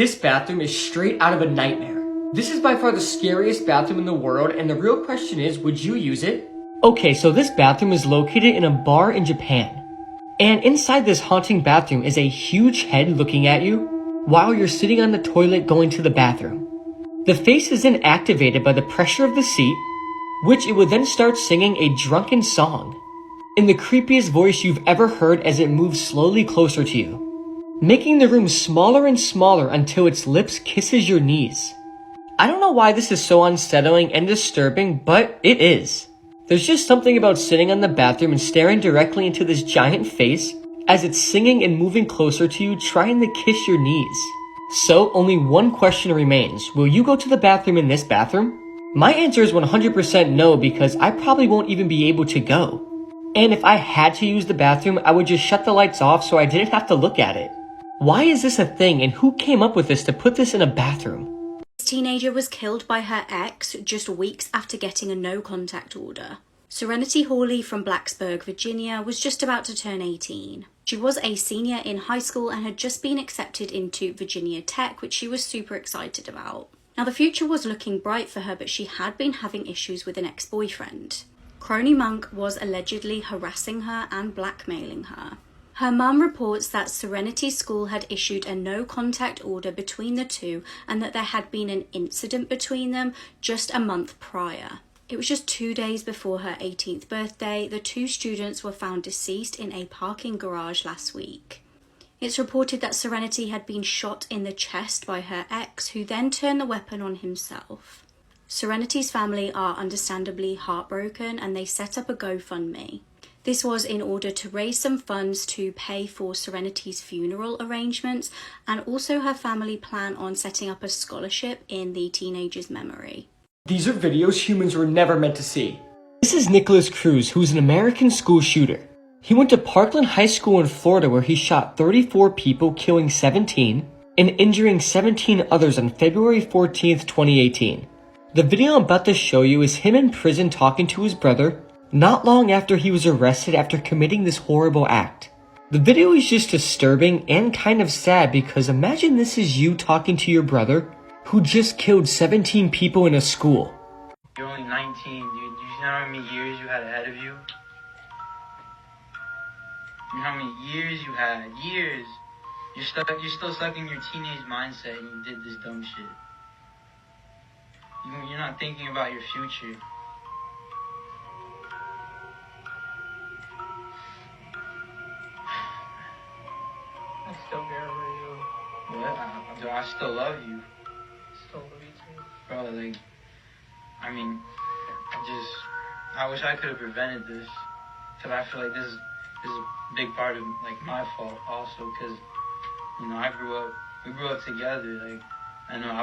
This bathroom is straight out of a nightmare. This is by far the scariest bathroom in the world, and the real question is, would you use it? Okay, so this bathroom is located in a bar in Japan. And inside this haunting bathroom is a huge head looking at you while you're sitting on the toilet going to the bathroom. The face is then activated by the pressure of the seat, which it would then start singing a drunken song in the creepiest voice you've ever heard as it moves slowly closer to you, making the room smaller and smaller until its lips kisses your knees. I don't know why this is so unsettling and disturbing, but it is. There's just something about sitting on the bathroom and staring directly into this giant face as it's singing and moving closer to you, trying to kiss your knees. So only one question remains. Will you go to the bathroom in this bathroom? My answer is 100% no, because I probably won't even be able to go. And if I had to use the bathroom, I would just shut the lights off so I didn't have to look at it. Why is this a thing, and who came up with this to put this in a bathroom? This teenager was killed by her ex just weeks after getting a no-contact order. Serenity Hawley from Blacksburg, Virginia, was just about to turn 18. She was a senior in high school and had just been accepted into Virginia Tech, which she was super excited about. Now, the future was looking bright for her, but she had been having issues with an ex-boyfriend. Crony Monk was allegedly harassing her and blackmailing her. Her mum reports that Serenity's school had issued a no-contact order between the two and that there had been an incident between them just a month prior. It was just 2 days before her 18th birthday. The two students were found deceased in a parking garage last week. It's reported that Serenity had been shot in the chest by her ex, who then turned the weapon on himself. Serenity's family are understandably heartbroken and they set up a GoFundMe. This was in order to raise some funds to pay for Serenity's funeral arrangements, and also her family plan on setting up a scholarship in the teenager's memory. These are videos humans were never meant to see. This is Nicholas Cruz, who's an American school shooter. He went to Parkland High School in Florida where he shot 34 people, killing 17, and injuring 17 others on February 14th, 2018. The video I'm about to show you is him in prison talking to his brother, not long after he was arrested after committing this horrible act. The video is just disturbing and kind of sad because imagine this is you talking to your brother who just killed 17 people in a school. You're only 19, dude. You know how many years you had ahead of you? You know how many years you had? Years. You're still stuck in your teenage mindset and you did this dumb shit. You're not thinking about your future. I still care about you. What? I still love you. Still love you too. Bro, like, I wish I could have prevented this. Cause I feel like this is a big part of, like, my fault also. Cause, you know, we grew up together. Like, I know I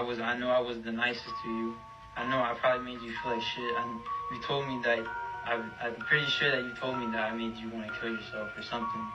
was the nicest to you. I know I probably made you feel like shit. You told me that, I'm pretty sure that you told me that I made you want to kill yourself or something.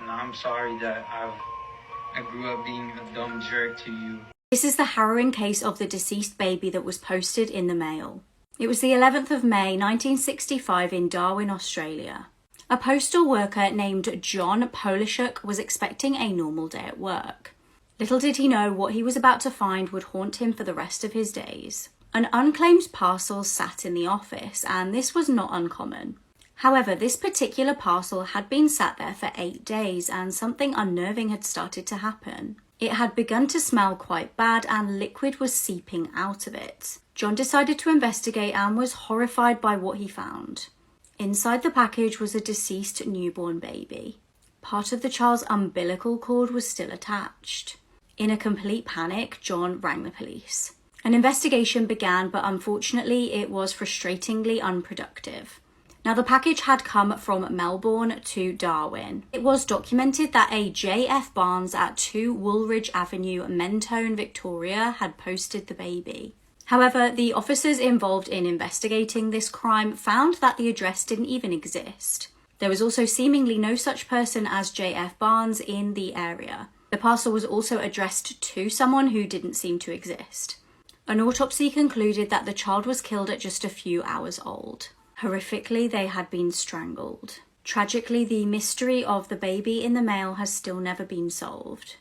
And I'm sorry that I grew up being a dumb jerk to you. This is the harrowing case of the deceased baby that was posted in the Mail. It was the 11th of May 1965 in Darwin, Australia. A postal worker named John Polishuk was expecting a normal day at work. Little did he know what he was about to find would haunt him for the rest of his days. An unclaimed parcel sat in the office, and this was not uncommon. However, this particular parcel had been sat there for 8 days and something unnerving had started to happen. It had begun to smell quite bad and liquid was seeping out of it. John decided to investigate and was horrified by what he found. Inside the package was a deceased newborn baby. Part of the child's umbilical cord was still attached. In a complete panic, John rang the police. An investigation began, but unfortunately it was frustratingly unproductive. Now, the package had come from Melbourne to Darwin. It was documented that a J.F. Barnes at 2 Woolridge Avenue, Mentone, Victoria, had posted the baby. However, the officers involved in investigating this crime found that the address didn't even exist. There was also seemingly no such person as J.F. Barnes in the area. The parcel was also addressed to someone who didn't seem to exist. An autopsy concluded that the child was killed at just a few hours old. Horrifically, they had been strangled. Tragically, the mystery of the baby in the mail has still never been solved.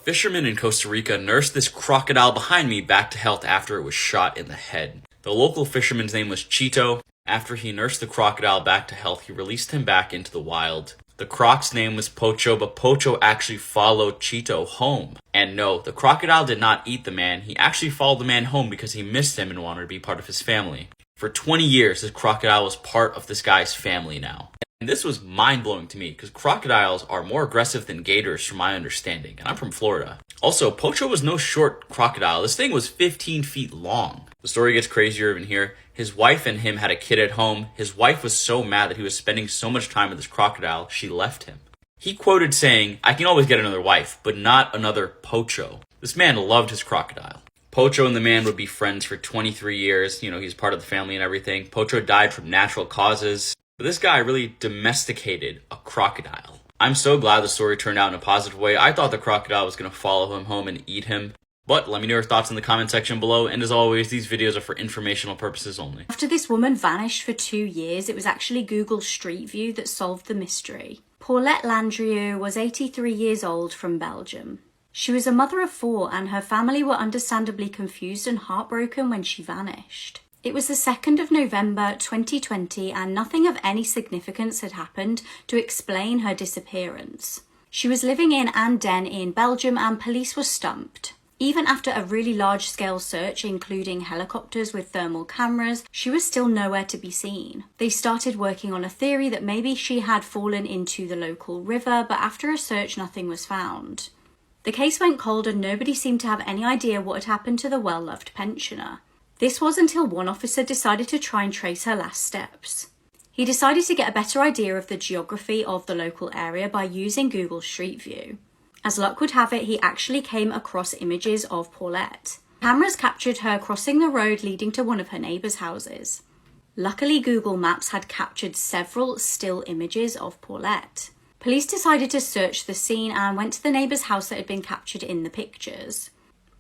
Fishermen in Costa Rica nursed this crocodile behind me back to health after it was shot in the head. The local fisherman's name was Chito. After he nursed the crocodile back to health, he released him back into the wild. The croc's name was Pocho, but Pocho actually followed Chito home. And no, the crocodile did not eat the man. He actually followed the man home because he missed him and wanted to be part of his family. For 20 years, this crocodile was part of this guy's family now. And this was mind-blowing to me because crocodiles are more aggressive than gators from my understanding, and I'm from Florida. Also, Pocho was no short crocodile. This thing was 15 feet long. The story gets crazier even here. His wife and him had a kid at home. His wife was so mad that he was spending so much time with this crocodile, she left him. He quoted saying, "I can always get another wife, but not another Pocho." This man loved his crocodile. Pocho and the man would be friends for 23 years. You know, he's part of the family and everything. Pocho died from natural causes. But this guy really domesticated a crocodile. I'm so glad the story turned out in a positive way. I thought the crocodile was going to follow him home and eat him. But let me know your thoughts in the comment section below. And as always, these videos are for informational purposes only. After this woman vanished for 2 years, it was actually Google Street View that solved the mystery. Paulette Landrieu was 83 years old from Belgium. She was a mother of 4 and her family were understandably confused and heartbroken when she vanished. It was the 2nd of November 2020 and nothing of any significance had happened to explain her disappearance. She was living in Andenne in Belgium and police were stumped. Even after a really large-scale search, including helicopters with thermal cameras, she was still nowhere to be seen. They started working on a theory that maybe she had fallen into the local river, but after a search, nothing was found. The case went cold and nobody seemed to have any idea what had happened to the well-loved pensioner. This was until one officer decided to try and trace her last steps. He decided to get a better idea of the geography of the local area by using Google Street View. As luck would have it, he actually came across images of Paulette. Cameras captured her crossing the road leading to one of her neighbours' houses. Luckily, Google Maps had captured several still images of Paulette. Police decided to search the scene and went to the neighbour's house that had been captured in the pictures.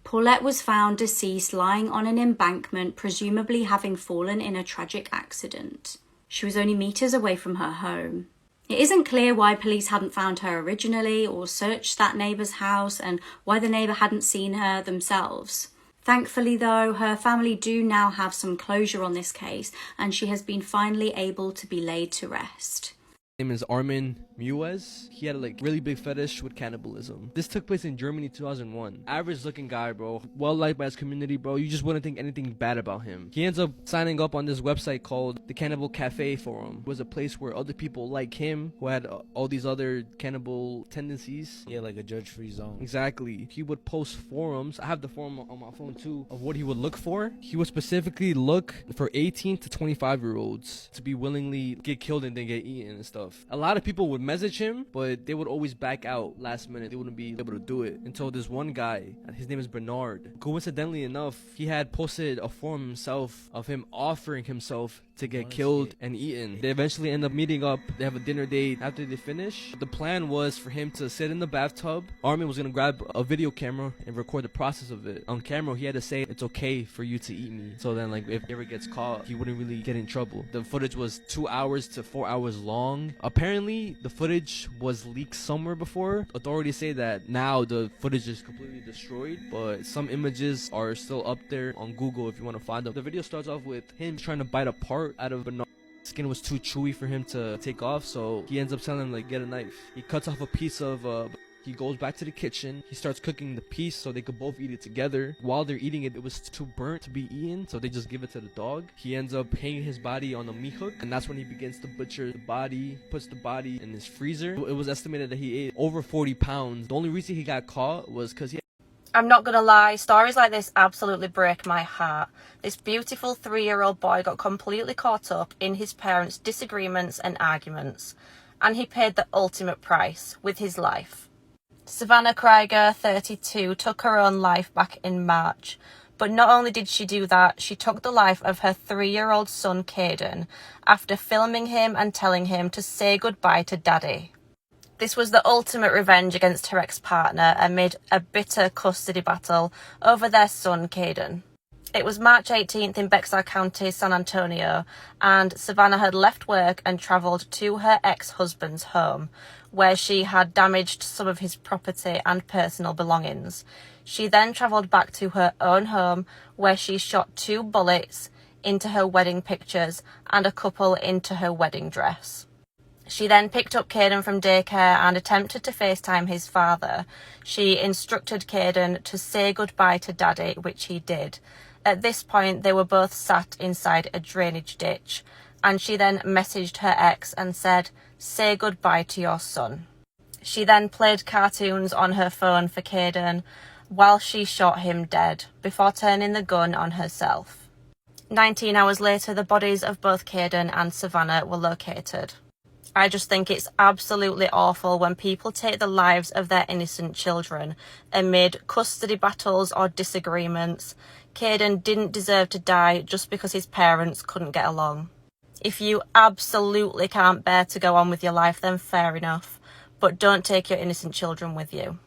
Paulette was found deceased lying on an embankment, presumably having fallen in a tragic accident. She was only meters away from her home. It isn't clear why police hadn't found her originally or searched that neighbour's house and why the neighbour hadn't seen her themselves. Thankfully though, her family do now have some closure on this case and she has been finally able to be laid to rest. Name is Armin Muez. He had a really big fetish with cannibalism. This took place in Germany 2001. Average looking guy, bro. Well liked by his community, bro. You just wouldn't think anything bad about him. He ends up signing up on this website called the Cannibal Cafe Forum. It was a place where other people like him who had all these other cannibal tendencies. Yeah, like a judge-free zone. Exactly. He would post forums. I have the forum on my phone too of what he would look for. He would specifically look for 18 to 25-year-olds to be willingly get killed and then get eaten and stuff. A lot of people would message him, but they would always back out last minute. They wouldn't be able to do it until this one guy, his name is Bernard. Coincidentally enough, he had posted a forum himself of him offering himself to get killed and eaten. They eventually end up meeting up. They have a dinner date after they finish. The plan was for him to sit in the bathtub. Armin was gonna grab a video camera and record the process of it. On camera, he had to say, "It's okay for you to eat me." So then, if he ever gets caught, he wouldn't really get in trouble. The footage was 2 hours to 4 hours long. Apparently, the footage was leaked somewhere before. Authorities say that now the footage is completely destroyed, but some images are still up there on Google if you want to find them. The video starts off with him trying to bite a part out of Bernard's skin. Was too chewy for him to take off, so he ends up telling him, get a knife. He cuts off a piece of he goes back to the kitchen. He starts cooking the piece so they could both eat it together. While they're eating it, it was too burnt to be eaten, so they just give it to the dog. He ends up hanging his body on a meat hook, and that's when he begins to butcher the body, puts the body in his freezer. It was estimated that he ate over 40 pounds. The only reason he got caught was because he I'm not gonna lie, stories like this absolutely break my heart. This beautiful 3-year-old boy got completely caught up in his parents' disagreements and arguments, and he paid the ultimate price with his life. Savannah Krieger, 32, took her own life back in March. But not only did she do that, she took the life of her 3-year-old son, Caden, after filming him and telling him to say goodbye to daddy. This was the ultimate revenge against her ex-partner amid a bitter custody battle over their son, Caden. It was March 18th in Bexar County, San Antonio, and Savannah had left work and travelled to her ex-husband's home, where she had damaged some of his property and personal belongings. She then travelled back to her own home, where she shot 2 bullets into her wedding pictures and a couple into her wedding dress. She then picked up Caden from daycare and attempted to FaceTime his father. She instructed Caden to say goodbye to Daddy, which he did. At this point, they were both sat inside a drainage ditch, and she then messaged her ex and said, "Say goodbye to your son." She then played cartoons on her phone for Caden while she shot him dead, before turning the gun on herself. 19 hours later, the bodies of both Caden and Savannah were located. I just think it's absolutely awful when people take the lives of their innocent children amid custody battles or disagreements. Caden didn't deserve to die just because his parents couldn't get along. If you absolutely can't bear to go on with your life, then fair enough, but don't take your innocent children with you.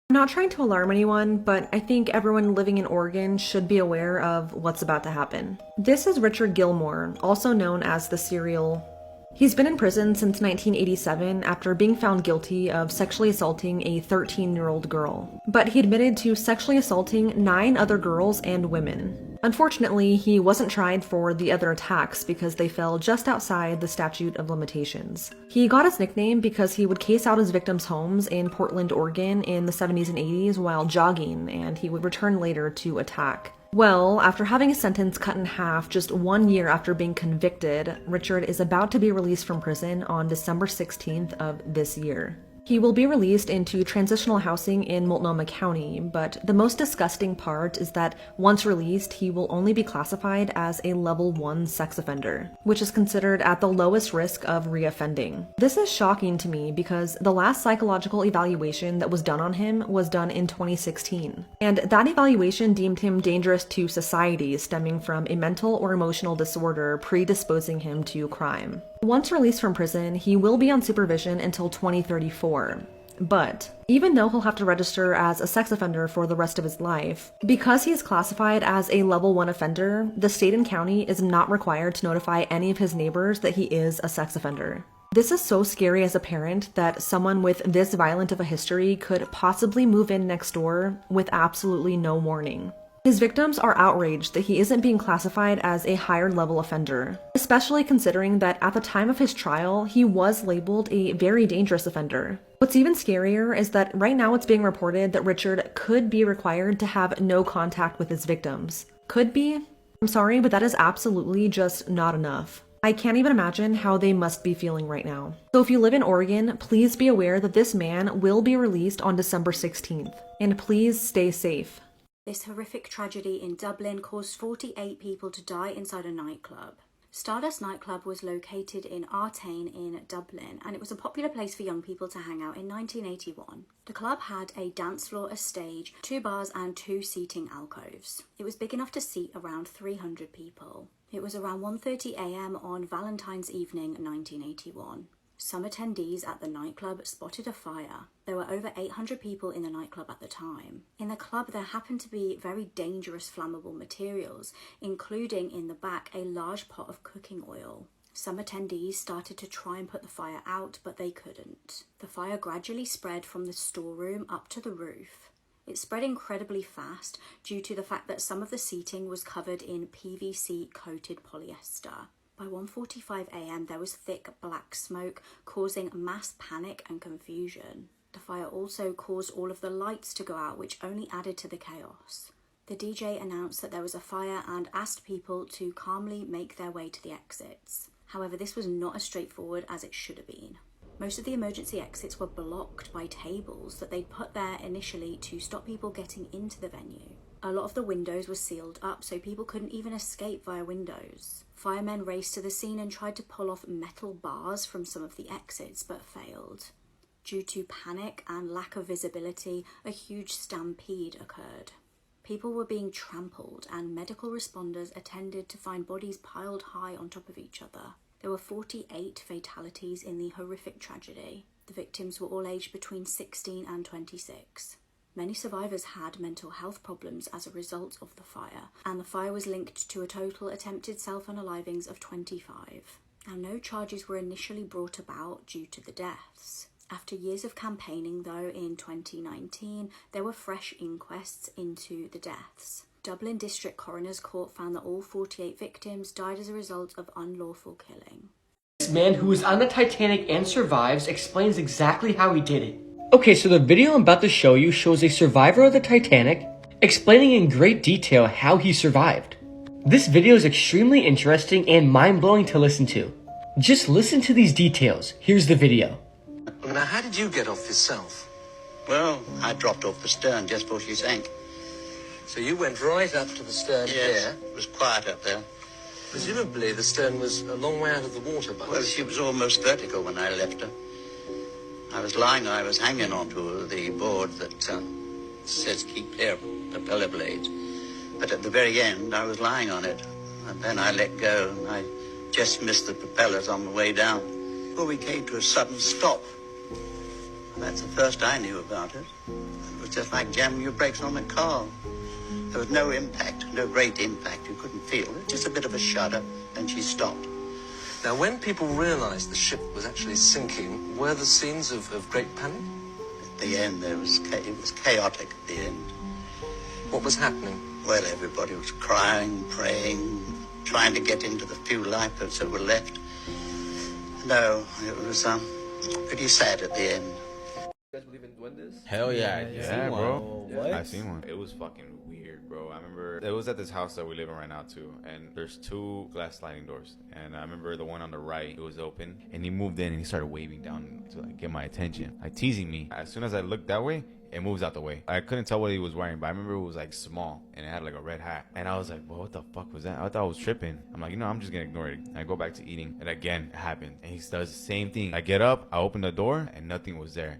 I'm not trying to alarm anyone, but I think everyone living in Oregon should be aware of what's about to happen. This is Richard Gilmore, also known as the serial. He's been in prison since 1987 after being found guilty of sexually assaulting a 13-year-old girl. But he admitted to sexually assaulting 9 other girls and women. Unfortunately, he wasn't tried for the other attacks because they fell just outside the statute of limitations. He got his nickname because he would case out his victims' homes in Portland, Oregon in the 70s and 80s while jogging, and he would return later to attack. Well, after having his sentence cut in half just 1 year after being convicted, Richard is about to be released from prison on December 16th of this year. He will be released into transitional housing in Multnomah County, but the most disgusting part is that once released, he will only be classified as a level 1 sex offender, which is considered at the lowest risk of reoffending. This is shocking to me because the last psychological evaluation that was done on him was done in 2016, and that evaluation deemed him dangerous to society, stemming from a mental or emotional disorder predisposing him to crime. Once released from prison, he will be on supervision until 2034. But even though he'll have to register as a sex offender for the rest of his life, because he is classified as a level 1 offender, the state and county is not required to notify any of his neighbors that he is a sex offender. This is so scary as a parent that someone with this violent of a history could possibly move in next door with absolutely no warning. His victims are outraged that he isn't being classified as a higher level offender, especially considering that at the time of his trial, he was labeled a very dangerous offender. What's even scarier is that right now it's being reported that Richard could be required to have no contact with his victims. Could be? I'm sorry, but that is absolutely just not enough. I can't even imagine how they must be feeling right now. So if you live in Oregon, please be aware that this man will be released on December 16th. And please stay safe. This horrific tragedy in Dublin caused 48 people to die inside a nightclub. Stardust nightclub was located in Artane in Dublin, and it was a popular place for young people to hang out in 1981. The club had a dance floor, a stage, 2 bars and 2 seating alcoves. It was big enough to seat around 300 people. It was around 1:30 a.m. on Valentine's evening 1981. Some attendees at the nightclub spotted a fire. There were over 800 people in the nightclub at the time. In the club, there happened to be very dangerous flammable materials, including in the back a large pot of cooking oil. Some attendees started to try and put the fire out, but they couldn't. The fire gradually spread from the storeroom up to the roof. It spread incredibly fast due to the fact that some of the seating was covered in PVC-coated polyester. By 1:45 a.m. there was thick black smoke, causing mass panic and confusion. The fire also caused all of the lights to go out, which only added to the chaos. The DJ announced that there was a fire and asked people to calmly make their way to the exits. However, this was not as straightforward as it should have been. Most of the emergency exits were blocked by tables that they'd put there initially to stop people getting into the venue. A lot of the windows were sealed up, so people couldn't even escape via windows. Firemen raced to the scene and tried to pull off metal bars from some of the exits, but failed. Due to panic and lack of visibility, a huge stampede occurred. People were being trampled, and medical responders attended to find bodies piled high on top of each other. There were 48 fatalities in the horrific tragedy. The victims were all aged between 16 and 26. Many survivors had mental health problems as a result of the fire, and the fire was linked to a total attempted self-unalivings of 25. Now, no charges were initially brought about due to the deaths. After years of campaigning, though, in 2019, there were fresh inquests into the deaths. Dublin District Coroner's Court found that all 48 victims died as a result of unlawful killing. This man who was on the Titanic and survives explains exactly how he did it. Okay, so the video I'm about to show you shows a survivor of the Titanic explaining in great detail how he survived. This video is extremely interesting and mind-blowing to listen to. Just listen to these details. Here's the video. Now, how did you get off yourself? Well, I dropped off the stern just before she sank. So you went right up to the stern Yes, here. it was quiet up there. Presumably the stern was a long way out of the water, but... Well, she was almost vertical when I left her. I was hanging onto the board that says keep clear of propeller blades. But at the very end, I was lying on it. And then I let go, and I just missed the propellers on the way down. Before we came to a sudden stop. That's the first I knew about it. It was just like jamming your brakes on a car. There was no impact, no great impact. You couldn't feel it. Just a bit of a shudder, and she stopped. Now, when people realised the ship was actually sinking, were there scenes of great panic? At the end, it was chaotic at the end. What was happening? Well, everybody was crying, praying, trying to get into the few lifeboats that were left. No, it was pretty sad at the end. You guys believe in duendes? Hell yeah, Yeah, bro. What? I seen one. It was fucking weird, bro. I remember it was at this house that we live in right now too, and there's 2 glass sliding doors, and I remember the one on the right, it was open, and he moved in and he started waving down to like get my attention, like teasing me. As soon as I looked that way, it moves out the way. I couldn't tell what he was wearing, but I remember it was like small and it had like a red hat, and I was like, well, what the fuck was that? I thought I was tripping. I'm like, I'm just gonna ignore it. I go back to eating, and again it happened, and he does the same thing. I get up, I open the door, and nothing was there.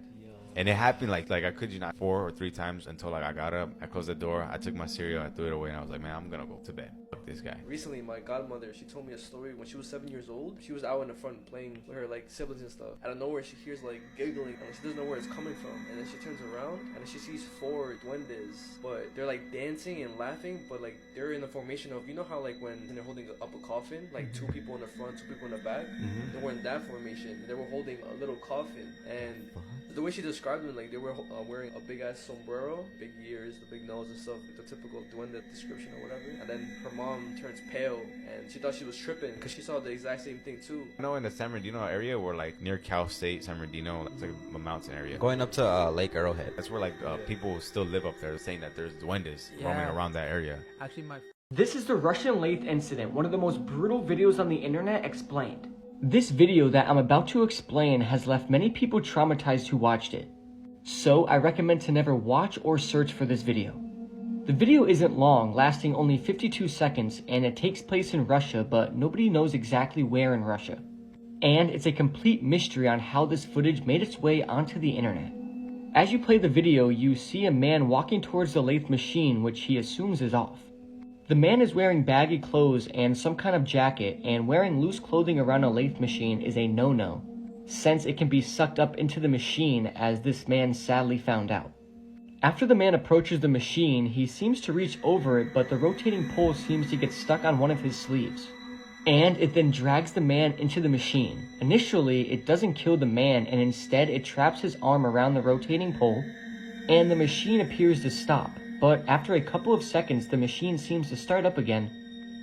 And it happened like I could you not 4 or 3 times until like I got up, I closed the door, I took my cereal, I threw it away, and I was like, man, I'm gonna go to bed. Fuck this guy. Recently, my godmother, she told me a story when she was 7 years old. She was out in the front playing with her like siblings and stuff. Out of nowhere, she hears like giggling, and she doesn't know where it's coming from. And then she turns around, and then she sees 4 duendes, but they're like dancing and laughing, but like they're in the formation of, you know how like when they're holding up a coffin, like 2 people in the front, 2 people in the back. They were in that formation. They were holding a little coffin, and the way she described them, like they were wearing a big ass sombrero, big ears, the big nose and stuff, like the typical duende description or whatever. And then her mom turns pale, and she thought she was tripping because she saw the exact same thing too. You know, in the San Bernardino area, where like near Cal State, San Bernardino, it's like a mountain area. Going up to Lake Arrowhead. That's where like people still live up there, saying that there's duendes roaming around that area. Actually, This is the Russian lathe incident, one of the most brutal videos on the internet explained. This video that I'm about to explain has left many people traumatized who watched it. So I recommend to never watch or search for this video. The video isn't long, lasting only 52 seconds, and it takes place in Russia, but nobody knows exactly where in Russia. And it's a complete mystery on how this footage made its way onto the internet. As you play the video, you see a man walking towards the lathe machine, which he assumes is off. The man is wearing baggy clothes and some kind of jacket, and wearing loose clothing around a lathe machine is a no-no, since it can be sucked up into the machine, as this man sadly found out. After the man approaches the machine, he seems to reach over it, but the rotating pole seems to get stuck on one of his sleeves. And it then drags the man into the machine. Initially, it doesn't kill the man, and instead it traps his arm around the rotating pole, and the machine appears to stop. But after a couple of seconds, the machine seems to start up again,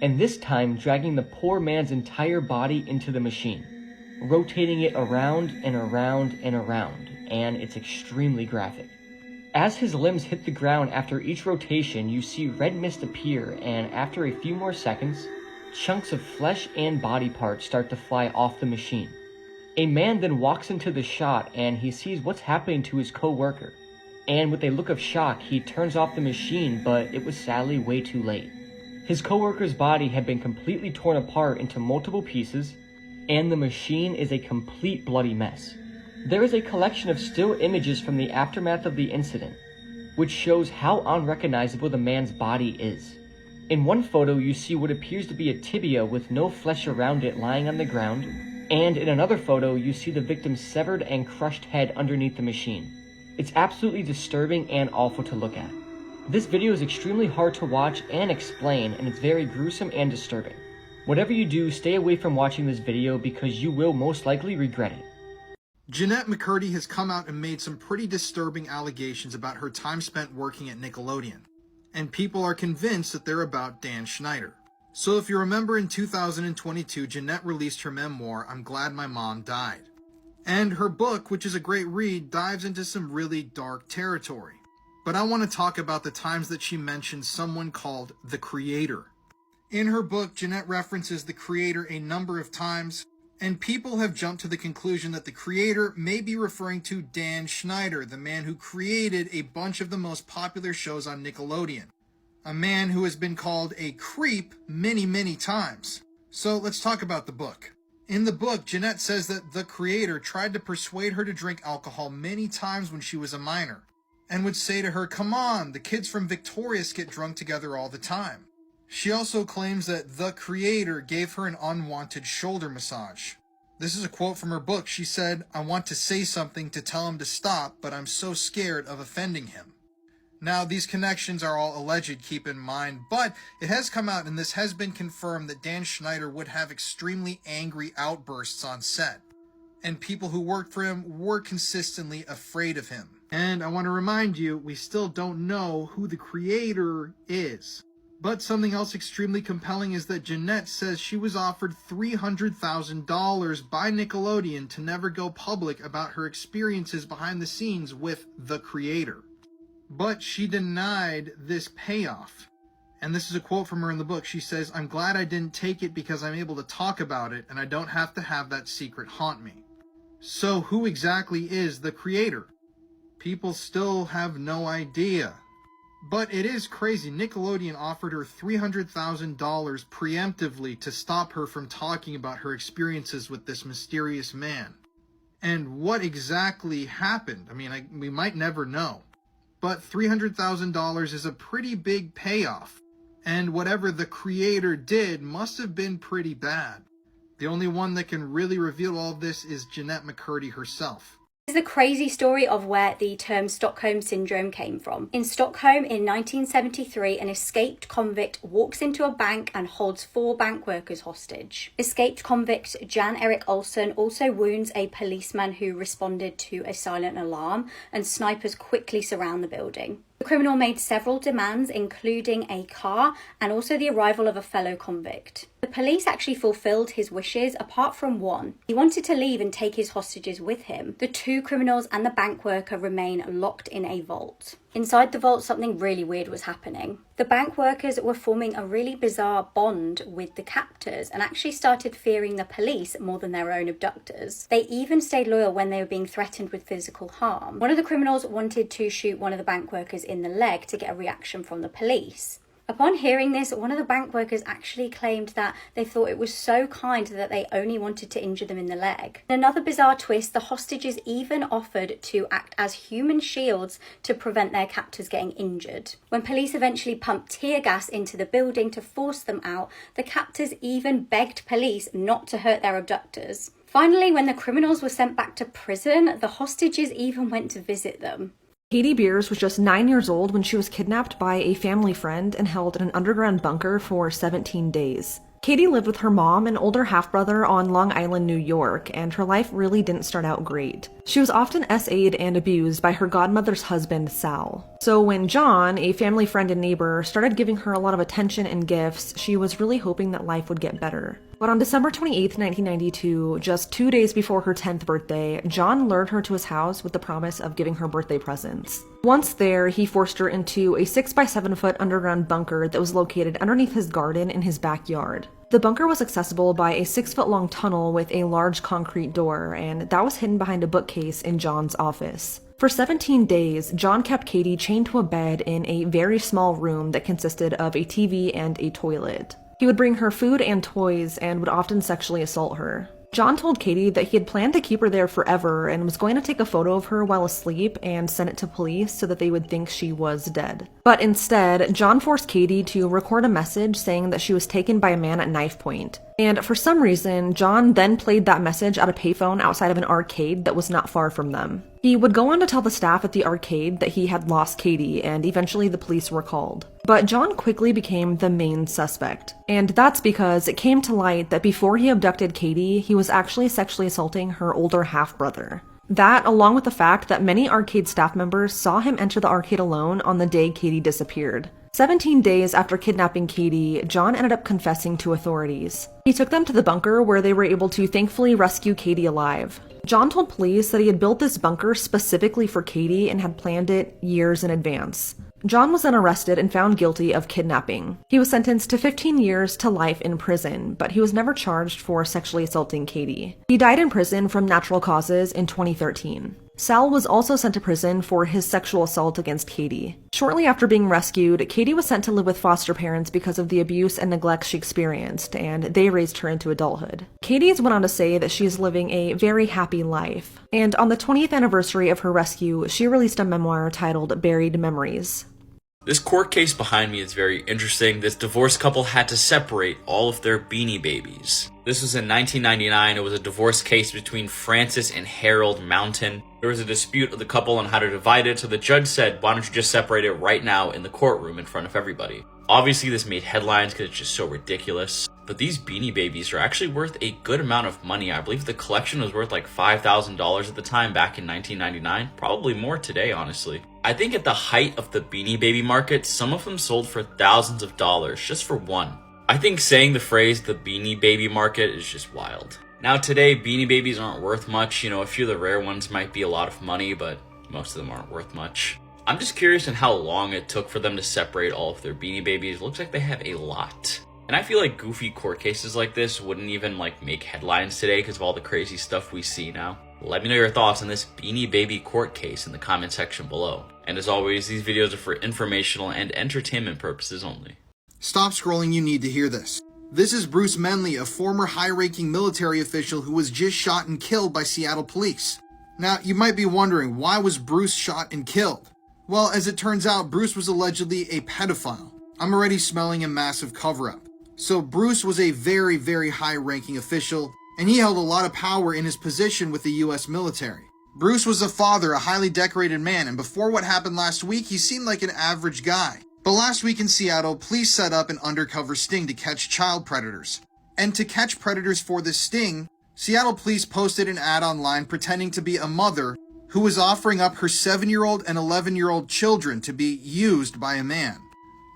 and this time dragging the poor man's entire body into the machine, rotating it around and around and around, and it's extremely graphic. As his limbs hit the ground after each rotation, you see red mist appear, and after a few more seconds, chunks of flesh and body parts start to fly off the machine. A man then walks into the shot, and he sees what's happening to his co-worker. And with a look of shock, he turns off the machine, but it was sadly way too late. His co-worker's body had been completely torn apart into multiple pieces, and the machine is a complete bloody mess. There is a collection of still images from the aftermath of the incident, which shows how unrecognizable the man's body is. In one photo, you see what appears to be a tibia with no flesh around it lying on the ground, and in another photo, you see the victim's severed and crushed head underneath the machine. It's absolutely disturbing and awful to look at. This video is extremely hard to watch and explain, and it's very gruesome and disturbing. Whatever you do, stay away from watching this video because you will most likely regret it. Jeanette McCurdy has come out and made some pretty disturbing allegations about her time spent working at Nickelodeon, and people are convinced that they're about Dan Schneider. So if you remember, in 2022, Jeanette released her memoir, I'm Glad My Mom Died. And her book, which is a great read, dives into some really dark territory. But I want to talk about the times that she mentions someone called the Creator. In her book, Jeanette references the Creator a number of times, and people have jumped to the conclusion that the Creator may be referring to Dan Schneider, the man who created a bunch of the most popular shows on Nickelodeon. A man who has been called a creep many, many times. So let's talk about the book. In the book, Jeanette says that the Creator tried to persuade her to drink alcohol many times when she was a minor, and would say to her, come on, the kids from Victorious get drunk together all the time. She also claims that the Creator gave her an unwanted shoulder massage. This is a quote from her book. She said, I want to say something to tell him to stop, but I'm so scared of offending him. Now, these connections are all alleged, keep in mind, but it has come out, and this has been confirmed, that Dan Schneider would have extremely angry outbursts on set, and people who worked for him were consistently afraid of him. And I want to remind you, we still don't know who the Creator is. But something else extremely compelling is that Jeanette says she was offered $300,000 by Nickelodeon to never go public about her experiences behind the scenes with the Creator. But she denied this payoff. And this is a quote from her in the book. She says, I'm glad I didn't take it because I'm able to talk about it and I don't have to have that secret haunt me. So who exactly is the Creator? People still have no idea. But it is crazy. Nickelodeon offered her $300,000 preemptively to stop her from talking about her experiences with this mysterious man. And what exactly happened? I mean, we might never know. But $300,000 is a pretty big payoff. And whatever the Creator did must have been pretty bad. The only one that can really reveal all of this is Jeanette McCurdy herself. This is the crazy story of where the term Stockholm Syndrome came from. In Stockholm in 1973, an escaped convict walks into a bank and holds 4 bank workers hostage. Escaped convict Jan Erik Olsen also wounds a policeman who responded to a silent alarm, and snipers quickly surround the building. The criminal made several demands, including a car and also the arrival of a fellow convict. The police actually fulfilled his wishes, apart from one. He wanted to leave and take his hostages with him. The 2 criminals and the bank worker remain locked in a vault. Inside the vault, something really weird was happening. The bank workers were forming a really bizarre bond with the captors and actually started fearing the police more than their own abductors. They even stayed loyal when they were being threatened with physical harm. One of the criminals wanted to shoot one of the bank workers in the leg to get a reaction from the police. Upon hearing this, one of the bank workers actually claimed that they thought it was so kind that they only wanted to injure them in the leg. In another bizarre twist, the hostages even offered to act as human shields to prevent their captors getting injured. When police eventually pumped tear gas into the building to force them out, the captors even begged police not to hurt their abductors. Finally, when the criminals were sent back to prison, the hostages even went to visit them. Katie Beers was just 9 years old when she was kidnapped by a family friend and held in an underground bunker for 17 days. Katie lived with her mom and older half-brother on Long Island, New York, and her life really didn't start out great. She was often SA'd and abused by her godmother's husband, Sal. So when John, a family friend and neighbor, started giving her a lot of attention and gifts, she was really hoping that life would get better. But on December 28, 1992, just 2 days before her 10th birthday, John lured her to his house with the promise of giving her birthday presents. Once there, he forced her into a 6-by-7-foot underground bunker that was located underneath his garden in his backyard. The bunker was accessible by a 6-foot-long tunnel with a large concrete door, and that was hidden behind a bookcase in John's office. For 17 days, John kept Katie chained to a bed in a very small room that consisted of a TV and a toilet. He would bring her food and toys and would often sexually assault her. John told Katie that he had planned to keep her there forever and was going to take a photo of her while asleep and send it to police so that they would think she was dead. But instead, John forced Katie to record a message saying that she was taken by a man at knife point. And for some reason, John then played that message at a payphone outside of an arcade that was not far from them. He would go on to tell the staff at the arcade that he had lost Katie, and eventually the police were called. But John quickly became the main suspect. And that's because it came to light that before he abducted Katie, he was actually sexually assaulting her older half-brother. That, along with the fact that many arcade staff members saw him enter the arcade alone on the day Katie disappeared. 17 days after kidnapping Katie, John ended up confessing to authorities. He took them to the bunker where they were able to thankfully rescue Katie alive. John told police that he had built this bunker specifically for Katie and had planned it years in advance. John was then arrested and found guilty of kidnapping. He was sentenced to 15 years to life in prison, but he was never charged for sexually assaulting Katie. He died in prison from natural causes in 2013. Sal was also sent to prison for his sexual assault against Katie. Shortly after being rescued, Katie was sent to live with foster parents because of the abuse and neglect she experienced, and they raised her into adulthood. Katie's went on to say that she is living a very happy life, and on the 20th anniversary of her rescue, she released a memoir titled Buried Memories. This court case behind me is very interesting. This divorced couple had to separate all of their Beanie Babies. This was in 1999. It was a divorce case between Francis and Harold Mountain. There was a dispute of the couple on how to divide it, so the judge said, why don't you just separate it right now in the courtroom in front of everybody? Obviously, this made headlines because it's just so ridiculous. But these Beanie Babies are actually worth a good amount of money. I believe the collection was worth like $5,000 at the time back in 1999. Probably more today, honestly. I think at the height of the Beanie Baby market, some of them sold for thousands of dollars just for one. I think saying the phrase the Beanie Baby market is just wild. Now today, Beanie Babies aren't worth much. You know, a few of the rare ones might be a lot of money, but most of them aren't worth much. I'm just curious on how long it took for them to separate all of their Beanie Babies. Looks like they have a lot. And I feel like goofy court cases like this wouldn't even make headlines today because of all the crazy stuff we see now. Let me know your thoughts on this Beanie Baby court case in the comment section below. And as always, these videos are for informational and entertainment purposes only. Stop scrolling, you need to hear this. This is Bruce Menley, a former high-ranking military official who was just shot and killed by Seattle police. Now, you might be wondering, why was Bruce shot and killed? Well, as it turns out, Bruce was allegedly a pedophile. I'm already smelling a massive cover-up. So Bruce was a very, very high-ranking official, and he held a lot of power in his position with the US military. Bruce was a father, a highly decorated man, and before what happened last week, he seemed like an average guy. But last week in Seattle, police set up an undercover sting to catch child predators. And to catch predators for this sting, Seattle police posted an ad online pretending to be a mother who was offering up her 7-year-old and 11-year-old children to be used by a man.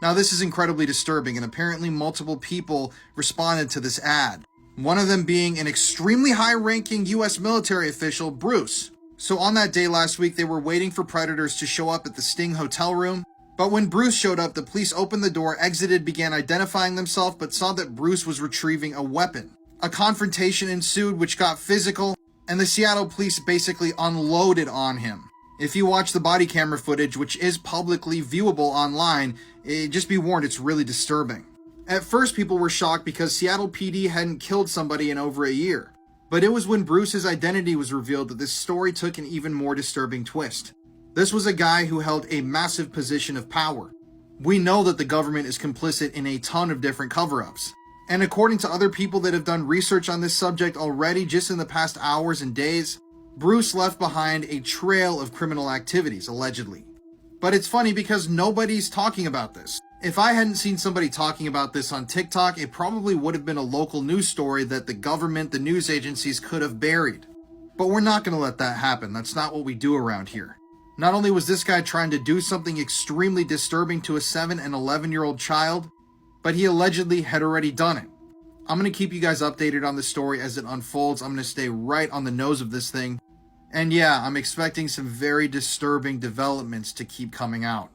Now, this is incredibly disturbing, and apparently multiple people responded to this ad. One of them being an extremely high-ranking US military official, Bruce. So on that day last week, they were waiting for predators to show up at the Sting hotel room. But when Bruce showed up, the police opened the door, exited, began identifying themselves, but saw that Bruce was retrieving a weapon. A confrontation ensued, which got physical, and the Seattle police basically unloaded on him. If you watch the body camera footage, which is publicly viewable online, just be warned, it's really disturbing. At first, people were shocked because Seattle PD hadn't killed somebody in over a year. But it was when Bruce's identity was revealed that this story took an even more disturbing twist. This was a guy who held a massive position of power. We know that the government is complicit in a ton of different cover-ups. And according to other people that have done research on this subject already just in the past hours and days, Bruce left behind a trail of criminal activities, allegedly. But it's funny because nobody's talking about this. If I hadn't seen somebody talking about this on TikTok, it probably would have been a local news story that the government, the news agencies could have buried. But we're not going to let that happen. That's not what we do around here. Not only was this guy trying to do something extremely disturbing to a 7 and 11-year-old child, but he allegedly had already done it. I'm going to keep you guys updated on the story as it unfolds. I'm going to stay right on the nose of this thing. And yeah, I'm expecting some very disturbing developments to keep coming out.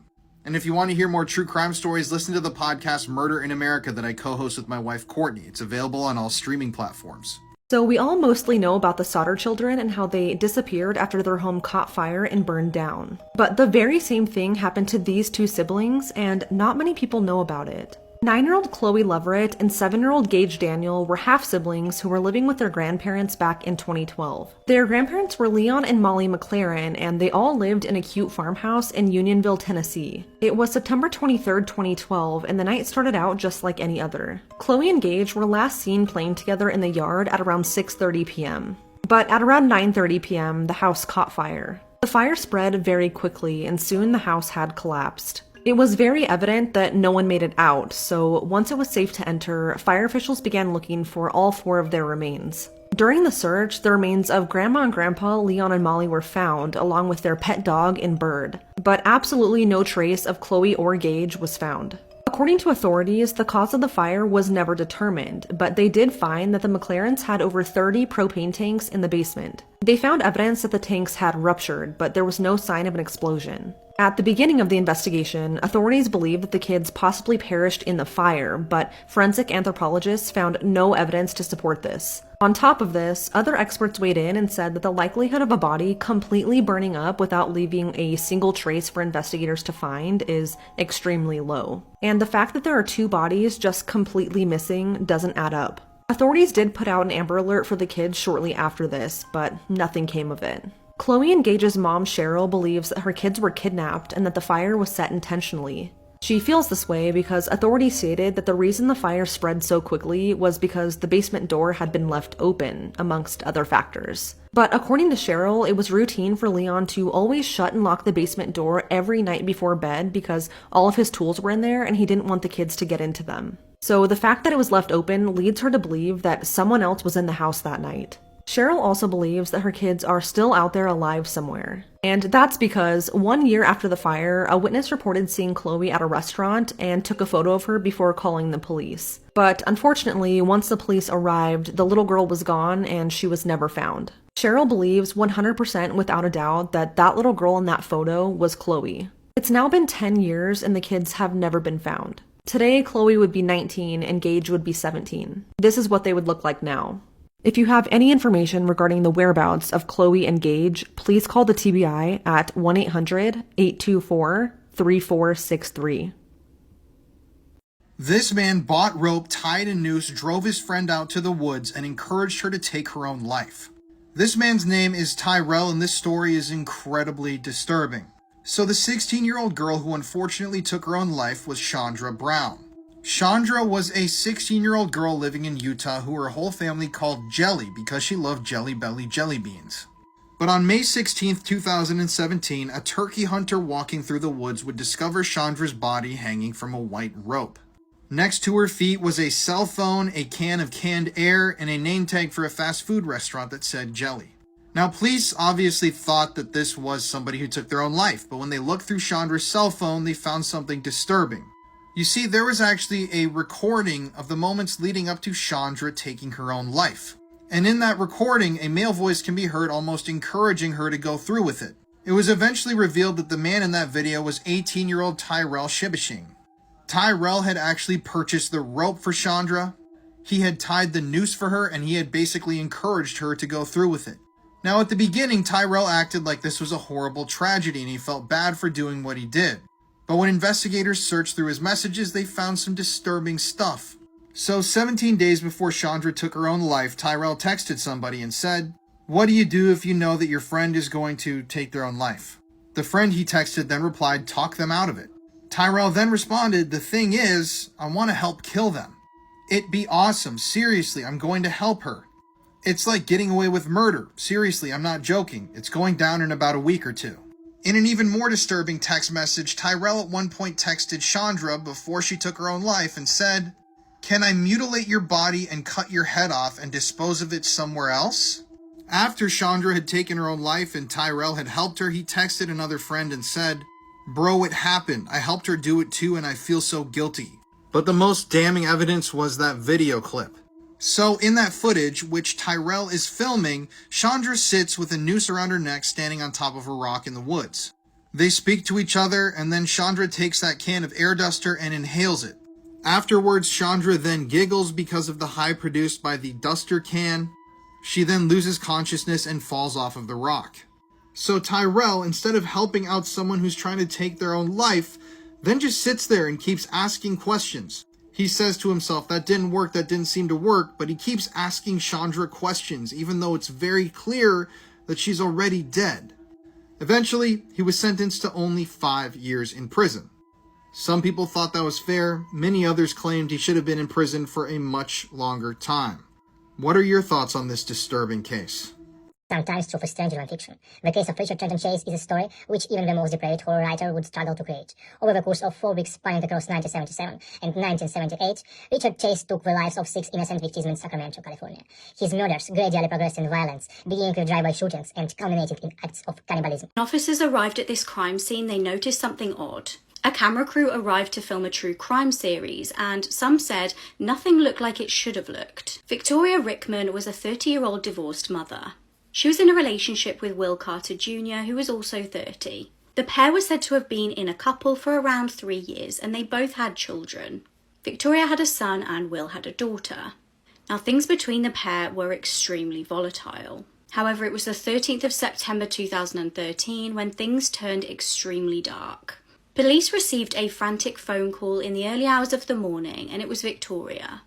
And if you want to hear more true crime stories, listen to the podcast Murder in America that I co-host with my wife Courtney. It's available on all streaming platforms. So we all mostly know about the Sauter children and how they disappeared after their home caught fire and burned down. But the very same thing happened to these two siblings, and not many people know about it. 9-year-old Chloe Leverett and 7-year-old Gage Daniel were half-siblings who were living with their grandparents back in 2012. Their grandparents were Leon and Molly McLaren, and they all lived in a cute farmhouse in Unionville, Tennessee. It was September 23, 2012, and the night started out just like any other. Chloe and Gage were last seen playing together in the yard at around 6:30 p.m. But at around 9:30 p.m., the house caught fire. The fire spread very quickly, and soon the house had collapsed. It was very evident that no one made it out, so once it was safe to enter, fire officials began looking for all 4 of their remains. During the search, the remains of Grandma and Grandpa, Leon and Molly were found, along with their pet dog and bird, but absolutely no trace of Chloe or Gage was found. According to authorities, the cause of the fire was never determined, but they did find that the McLarens had over 30 propane tanks in the basement. They found evidence that the tanks had ruptured, but there was no sign of an explosion. At the beginning of the investigation, authorities believed that the kids possibly perished in the fire, but forensic anthropologists found no evidence to support this. On top of this, other experts weighed in and said that the likelihood of a body completely burning up without leaving a single trace for investigators to find is extremely low. And the fact that there are 2 bodies just completely missing doesn't add up. Authorities did put out an Amber Alert for the kids shortly after this, but nothing came of it. Chloe and Gage's mom, Cheryl, believes that her kids were kidnapped and that the fire was set intentionally. She feels this way because authorities stated that the reason the fire spread so quickly was because the basement door had been left open, amongst other factors. But according to Cheryl, it was routine for Leon to always shut and lock the basement door every night before bed because all of his tools were in there and he didn't want the kids to get into them. So the fact that it was left open leads her to believe that someone else was in the house that night. Cheryl also believes that her kids are still out there alive somewhere. And that's because 1 year after the fire, a witness reported seeing Chloe at a restaurant and took a photo of her before calling the police. But unfortunately, once the police arrived, the little girl was gone and she was never found. Cheryl believes 100% without a doubt that that little girl in that photo was Chloe. It's now been 10 years and the kids have never been found. Today, Chloe would be 19 and Gage would be 17. This is what they would look like now. If you have any information regarding the whereabouts of Chloe and Gage, please call the TBI at 1-800-824-3463. This man bought rope, tied a noose, drove his friend out to the woods, and encouraged her to take her own life. This man's name is Tyrell, and this story is incredibly disturbing. So the 16-year-old girl who unfortunately took her own life was Chandra Brown. Chandra was a 16-year-old girl living in Utah who her whole family called Jelly because she loved Jelly Belly jelly beans. But on May 16, 2017, a turkey hunter walking through the woods would discover Chandra's body hanging from a white rope. Next to her feet was a cell phone, a can of canned air, and a name tag for a fast food restaurant that said Jelly. Now, police obviously thought that this was somebody who took their own life, but when they looked through Chandra's cell phone, they found something disturbing. You see, there was actually a recording of the moments leading up to Chandra taking her own life. And in that recording, a male voice can be heard almost encouraging her to go through with it. It was eventually revealed that the man in that video was 18-year-old Tyrell Shibishing. Tyrell had actually purchased the rope for Chandra, he had tied the noose for her, and he had basically encouraged her to go through with it. Now at the beginning, Tyrell acted like this was a horrible tragedy and he felt bad for doing what he did. But when investigators searched through his messages, they found some disturbing stuff. So 17 days before Chandra took her own life, Tyrell texted somebody and said, "What do you do if you know that your friend is going to take their own life?" The friend he texted then replied, "Talk them out of it." Tyrell then responded, "The thing is, I want to help kill them. It'd be awesome. Seriously, I'm going to help her. It's like getting away with murder. Seriously, I'm not joking. It's going down in about a week or 2. In an even more disturbing text message, Tyrell at one point texted Chandra before she took her own life and said, "Can I mutilate your body and cut your head off and dispose of it somewhere else?" After Chandra had taken her own life and Tyrell had helped her, he texted another friend and said, "Bro, it happened. I helped her do it too and I feel so guilty." But the most damning evidence was that video clip. So in that footage, which Tyrell is filming, Chandra sits with a noose around her neck standing on top of a rock in the woods. They speak to each other, and then Chandra takes that can of air duster and inhales it. Afterwards, Chandra then giggles because of the high produced by the duster can. She then loses consciousness and falls off of the rock. So Tyrell, instead of helping out someone who's trying to take their own life, then just sits there and keeps asking questions. He says to himself, that didn't work, that didn't seem to work, but he keeps asking Chandra questions, even though it's very clear that she's already dead. Eventually, he was sentenced to only 5 years in prison. Some people thought that was fair, many others claimed he should have been in prison for a much longer time. What are your thoughts on this disturbing case? sometimes true for stranger non-fiction. The case of Richard Trenton Chase is a story which even the most depraved horror writer would struggle to create. Over the course of 4 weeks spanning across 1977 and 1978, Richard Chase took the lives of 6 innocent victims in Sacramento, California. His murders gradually progressed in violence, beginning with drive-by shootings and culminated in acts of cannibalism. When officers arrived at this crime scene, they noticed something odd. A camera crew arrived to film a true crime series, and some said nothing looked like it should have looked. Victoria Rickman was a 30-year-old divorced mother. She was in a relationship with Will Carter Jr., who was also 30. The pair were said to have been in a couple for around 3 years, and they both had children. Victoria had a son and Will had a daughter. Now, things between the pair were extremely volatile. However, it was the 13th of September 2013 when things turned extremely dark. Police received a frantic phone call in the early hours of the morning, and it was Victoria.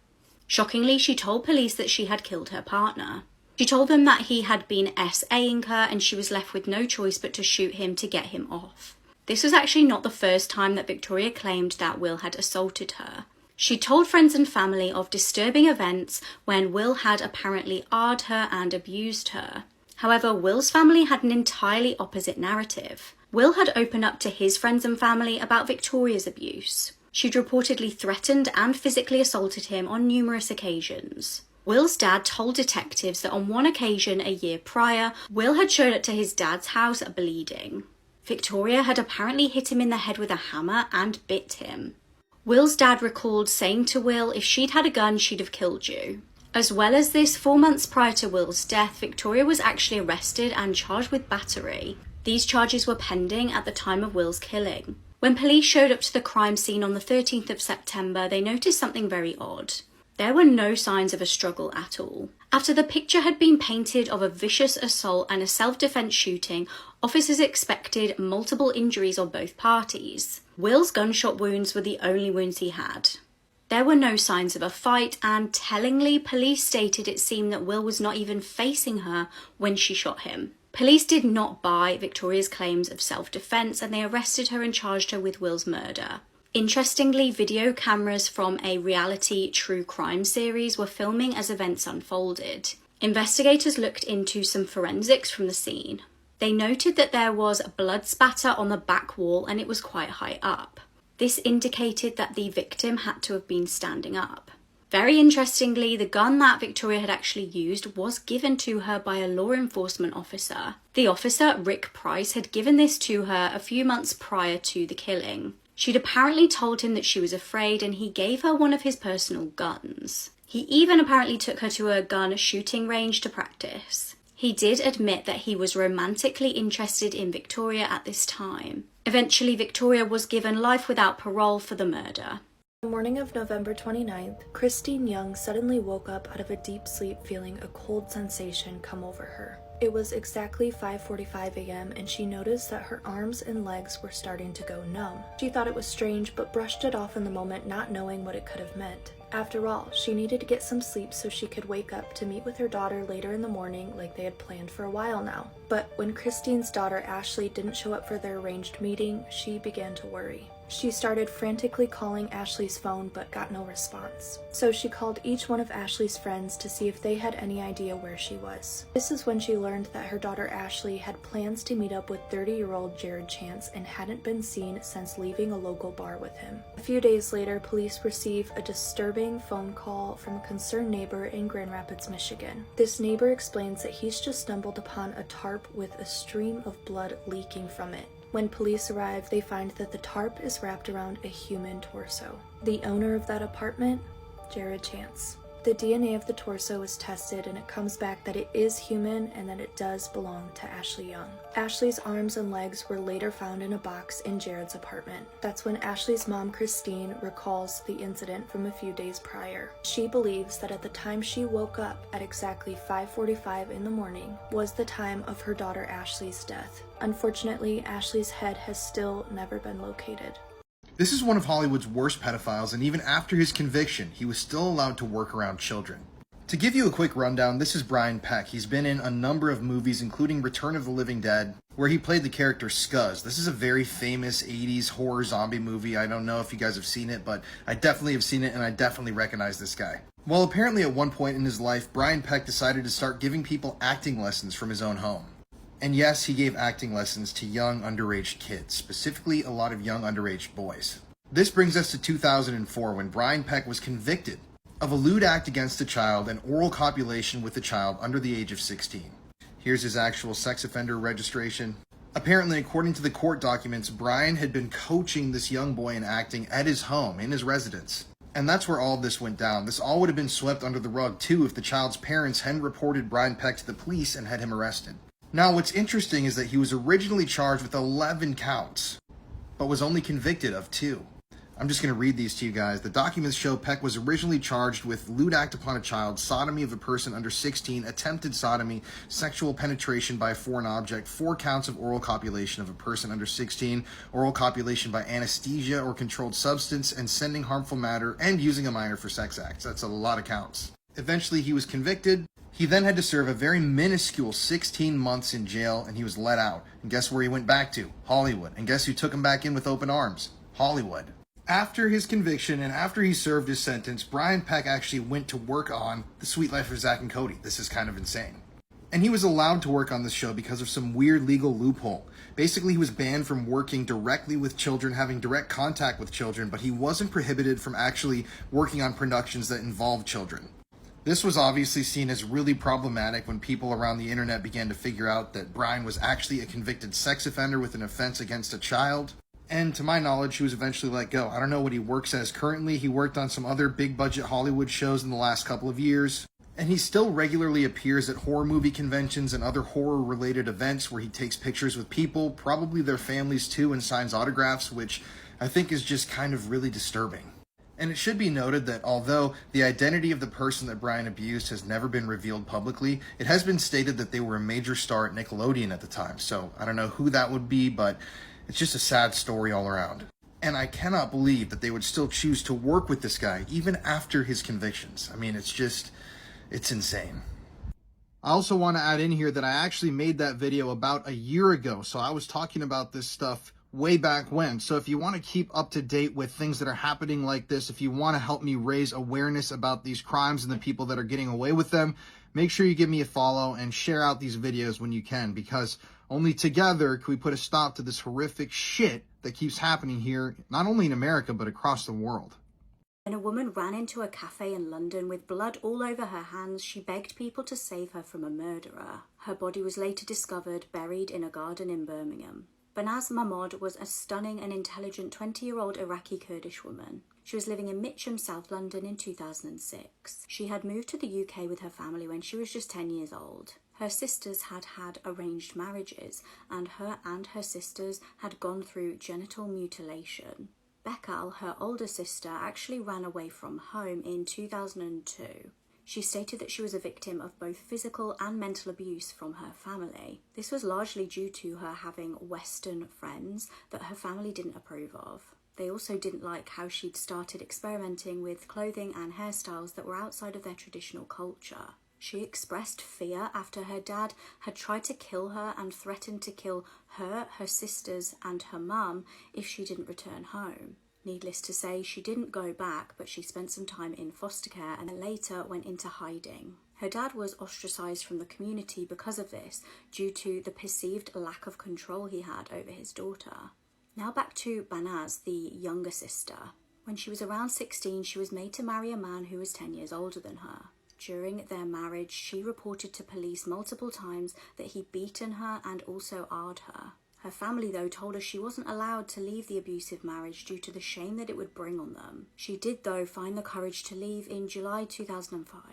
Shockingly, she told police that she had killed her partner. She told them that he had been SAing her and she was left with no choice but to shoot him to get him off. This was actually not the first time that Victoria claimed that Will had assaulted her. She told friends and family of disturbing events when Will had apparently arred her and abused her. However, Will's family had an entirely opposite narrative. Will had opened up to his friends and family about Victoria's abuse. She'd reportedly threatened and physically assaulted him on numerous occasions. Will's dad told detectives that on one occasion a year prior, Will had showed up to his dad's house bleeding. Victoria had apparently hit him in the head with a hammer and bit him. Will's dad recalled saying to Will, if she'd had a gun, she'd have killed you. As well as this, 4 months prior to Will's death, Victoria was actually arrested and charged with battery. These charges were pending at the time of Will's killing. When police showed up to the crime scene on the 13th of September, they noticed something very odd. There were no signs of a struggle at all. After the picture had been painted of a vicious assault and a self-defense shooting, officers expected multiple injuries on both parties. Will's gunshot wounds were the only wounds he had. There were no signs of a fight, and tellingly, police stated it seemed that Will was not even facing her when she shot him. Police did not buy Victoria's claims of self-defense, and they arrested her and charged her with Will's murder. Interestingly, video cameras from a reality true crime series were filming as events unfolded. Investigators looked into some forensics from the scene. They noted that there was blood spatter on the back wall and it was quite high up. This indicated that the victim had to have been standing up. Very interestingly, the gun that Victoria had actually used was given to her by a law enforcement officer. The officer, Rick Price, had given this to her a few months prior to the killing. She'd apparently told him that she was afraid and he gave her one of his personal guns. He even apparently took her to a gun shooting range to practice. He did admit that he was romantically interested in Victoria at this time. Eventually, Victoria was given life without parole for the murder. The morning of November 29th, Christine Young suddenly woke up out of a deep sleep feeling a cold sensation come over her. It was exactly 5:45 a.m. and she noticed that her arms and legs were starting to go numb. She thought it was strange but brushed it off in the moment, not knowing what it could have meant. After all, she needed to get some sleep so she could wake up to meet with her daughter later in the morning like they had planned for a while now. But when Christine's daughter Ashley didn't show up for their arranged meeting, she began to worry. She started frantically calling Ashley's phone but got no response. So she called each one of Ashley's friends to see if they had any idea where she was. This is when she learned that her daughter Ashley had plans to meet up with 30-year-old Jared Chance and hadn't been seen since leaving a local bar with him. A few days later, police receive a disturbing phone call from a concerned neighbor in Grand Rapids, Michigan. This neighbor explains that he's just stumbled upon a tarp with a stream of blood leaking from it. When police arrive, they find that the tarp is wrapped around a human torso. The owner of that apartment? Jared Chance. The DNA of the torso is tested and it comes back that it is human and that it does belong to Ashley Young. Ashley's arms and legs were later found in a box in Jared's apartment. That's when Ashley's mom, Christine, recalls the incident from a few days prior. She believes that at the time she woke up at exactly 5:45 in the morning was the time of her daughter Ashley's death. Unfortunately, Ashley's head has still never been located. This is one of Hollywood's worst pedophiles, and even after his conviction, he was still allowed to work around children. To give you a quick rundown, this is Brian Peck. He's been in a number of movies, including Return of the Living Dead, where he played the character Scuzz. This is a very famous 80s horror zombie movie. I don't know if you guys have seen it, but I definitely have seen it, and I definitely recognize this guy. Well, apparently at one point in his life, Brian Peck decided to start giving people acting lessons from his own home. And yes, he gave acting lessons to young underage kids, specifically a lot of young underage boys. This brings us to 2004, when Brian Peck was convicted of a lewd act against a child and oral copulation with a child under the age of 16. Here's his actual sex offender registration. Apparently, according to the court documents, Brian had been coaching this young boy in acting at his home, in his residence. And that's where all of this went down. This all would have been swept under the rug too if the child's parents hadn't reported Brian Peck to the police and had him arrested. Now, what's interesting is that he was originally charged with 11 counts, but was only convicted of 2. I'm just going to read these to you guys. The documents show Peck was originally charged with lewd act upon a child, sodomy of a person under 16, attempted sodomy, sexual penetration by a foreign object, 4 counts of oral copulation of a person under 16, oral copulation by anesthesia or controlled substance, and sending harmful matter, and using a minor for sex acts. That's a lot of counts. Eventually, he was convicted. He then had to serve a very minuscule 16 months in jail, and he was let out. And guess where he went back to? Hollywood. And guess who took him back in with open arms? Hollywood. After his conviction and after he served his sentence, Brian Peck actually went to work on The Sweet Life of Zack and Cody. This is kind of insane. And he was allowed to work on this show because of some weird legal loophole. Basically, he was banned from working directly with children, having direct contact with children, but he wasn't prohibited from actually working on productions that involved children. This was obviously seen as really problematic when people around the internet began to figure out that Brian was actually a convicted sex offender with an offense against a child. And to my knowledge, he was eventually let go. I don't know what he works as currently. He worked on some other big budget Hollywood shows in the last couple of years. And he still regularly appears at horror movie conventions and other horror related events where he takes pictures with people, probably their families too, and signs autographs, which I think is just kind of really disturbing. And it should be noted that although the identity of the person that Brian abused has never been revealed publicly, it has been stated that they were a major star at Nickelodeon at the time. So I don't know who that would be, but it's just a sad story all around. And I cannot believe that they would still choose to work with this guy even after his convictions. I mean, it's insane. I also want to add in here that I actually made that video about a year ago. So I was talking about this stuff way back when. So if you want to keep up to date with things that are happening like this, if you want to help me raise awareness about these crimes and the people that are getting away with them, make sure you give me a follow and share out these videos when you can, because only together can we put a stop to this horrific shit that keeps happening here, not only in America, but across the world. When a woman ran into a cafe in London with blood all over her hands, she begged people to save her from a murderer. Her body was later discovered buried in a garden in Birmingham. Banaz Mahmoud was a stunning and intelligent 20-year-old Iraqi Kurdish woman. She was living in Mitcham, South London in 2006. She had moved to the UK with her family when she was just 10 years old. Her sisters had had arranged marriages, and her sisters had gone through genital mutilation. Bekkal, her older sister, actually ran away from home in 2002. She stated that she was a victim of both physical and mental abuse from her family. This was largely due to her having Western friends that her family didn't approve of. They also didn't like how she'd started experimenting with clothing and hairstyles that were outside of their traditional culture. She expressed fear after her dad had tried to kill her and threatened to kill her, her sisters, and her mum if she didn't return home. Needless to say, she didn't go back, but she spent some time in foster care and then later went into hiding. Her dad was ostracised from the community because of this, due to the perceived lack of control he had over his daughter. Now back to Banaz, the younger sister. When she was around 16, she was made to marry a man who was 10 years older than her. During their marriage, she reported to police multiple times that he'd beaten her and also arred her. Her family, though, told her she wasn't allowed to leave the abusive marriage due to the shame that it would bring on them. She did, though, find the courage to leave in July 2005.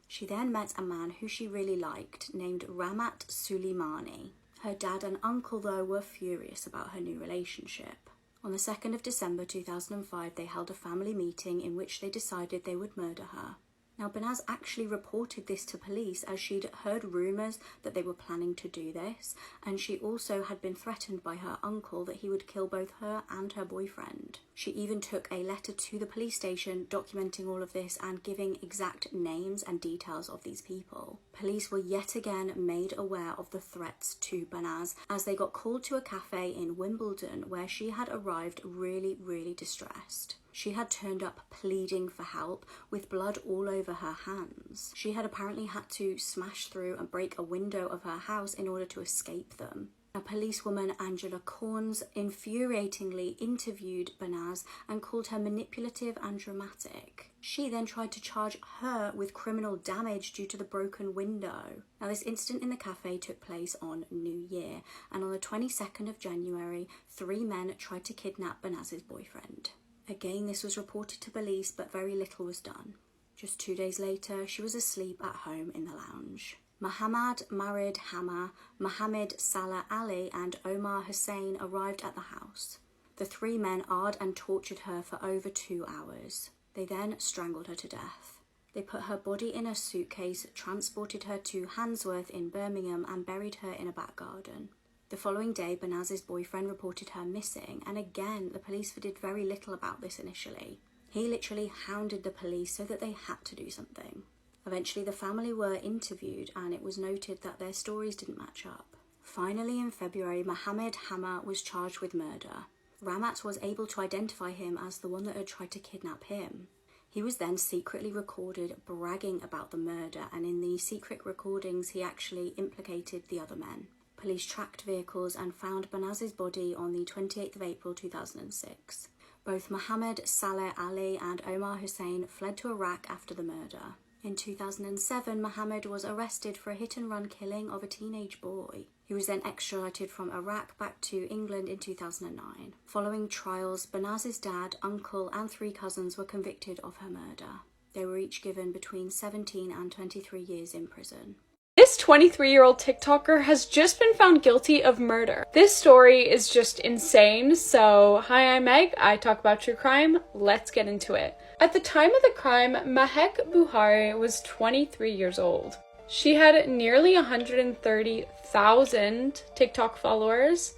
She then met a man who she really liked, named Ramat Suleimani. Her dad and uncle, though, were furious about her new relationship. On the 2nd of December 2005, they held a family meeting in which they decided they would murder her. Now, Banaz actually reported this to police as she'd heard rumours that they were planning to do this, and she also had been threatened by her uncle that he would kill both her and her boyfriend. She even took a letter to the police station documenting all of this and giving exact names and details of these people. Police were yet again made aware of the threats to Banaz as they got called to a cafe in Wimbledon where she had arrived really distressed. She had turned up pleading for help with blood all over her hands. She had apparently had to smash through and break a window of her house in order to escape them. A policewoman, Angela Corns, infuriatingly interviewed Banaz and called her manipulative and dramatic. She then tried to charge her with criminal damage due to the broken window. Now, this incident in the cafe took place on New Year, and on the 22nd of January, 3 men tried to kidnap Banaz's boyfriend. Again, this was reported to police, but very little was done. Just 2 days later, she was asleep at home in the lounge. Muhammad Marid Hama, Mohammed Salah Ali and Omar Hussein arrived at the house. The 3 men arred and tortured her for over 2 hours. They then strangled her to death. They put her body in a suitcase, transported her to Handsworth in Birmingham and buried her in a back garden. The following day, Banaz's boyfriend reported her missing, and again, the police did very little about this initially. He literally hounded the police so that they had to do something. Eventually, the family were interviewed, and it was noted that their stories didn't match up. Finally, in February, Mohammed Hama was charged with murder. Ramat was able to identify him as the one that had tried to kidnap him. He was then secretly recorded bragging about the murder, and in the secret recordings, he actually implicated the other men. Police tracked vehicles and found Banaz's body on the 28th of April 2006. Both Mohammed Saleh Ali and Omar Hussein fled to Iraq after the murder. In 2007, Mohammed was arrested for a hit-and-run killing of a teenage boy. He was then extradited from Iraq back to England in 2009. Following trials, Banaz's dad, uncle and 3 cousins were convicted of her murder. They were each given between 17 and 23 years in prison. This 23-year-old TikToker has just been found guilty of murder. This story is just insane. So, hi, I'm Meg. I talk about true crime. Let's get into it. At the time of the crime, Mahek Buhari was 23 years old. She had nearly 130,000 TikTok followers,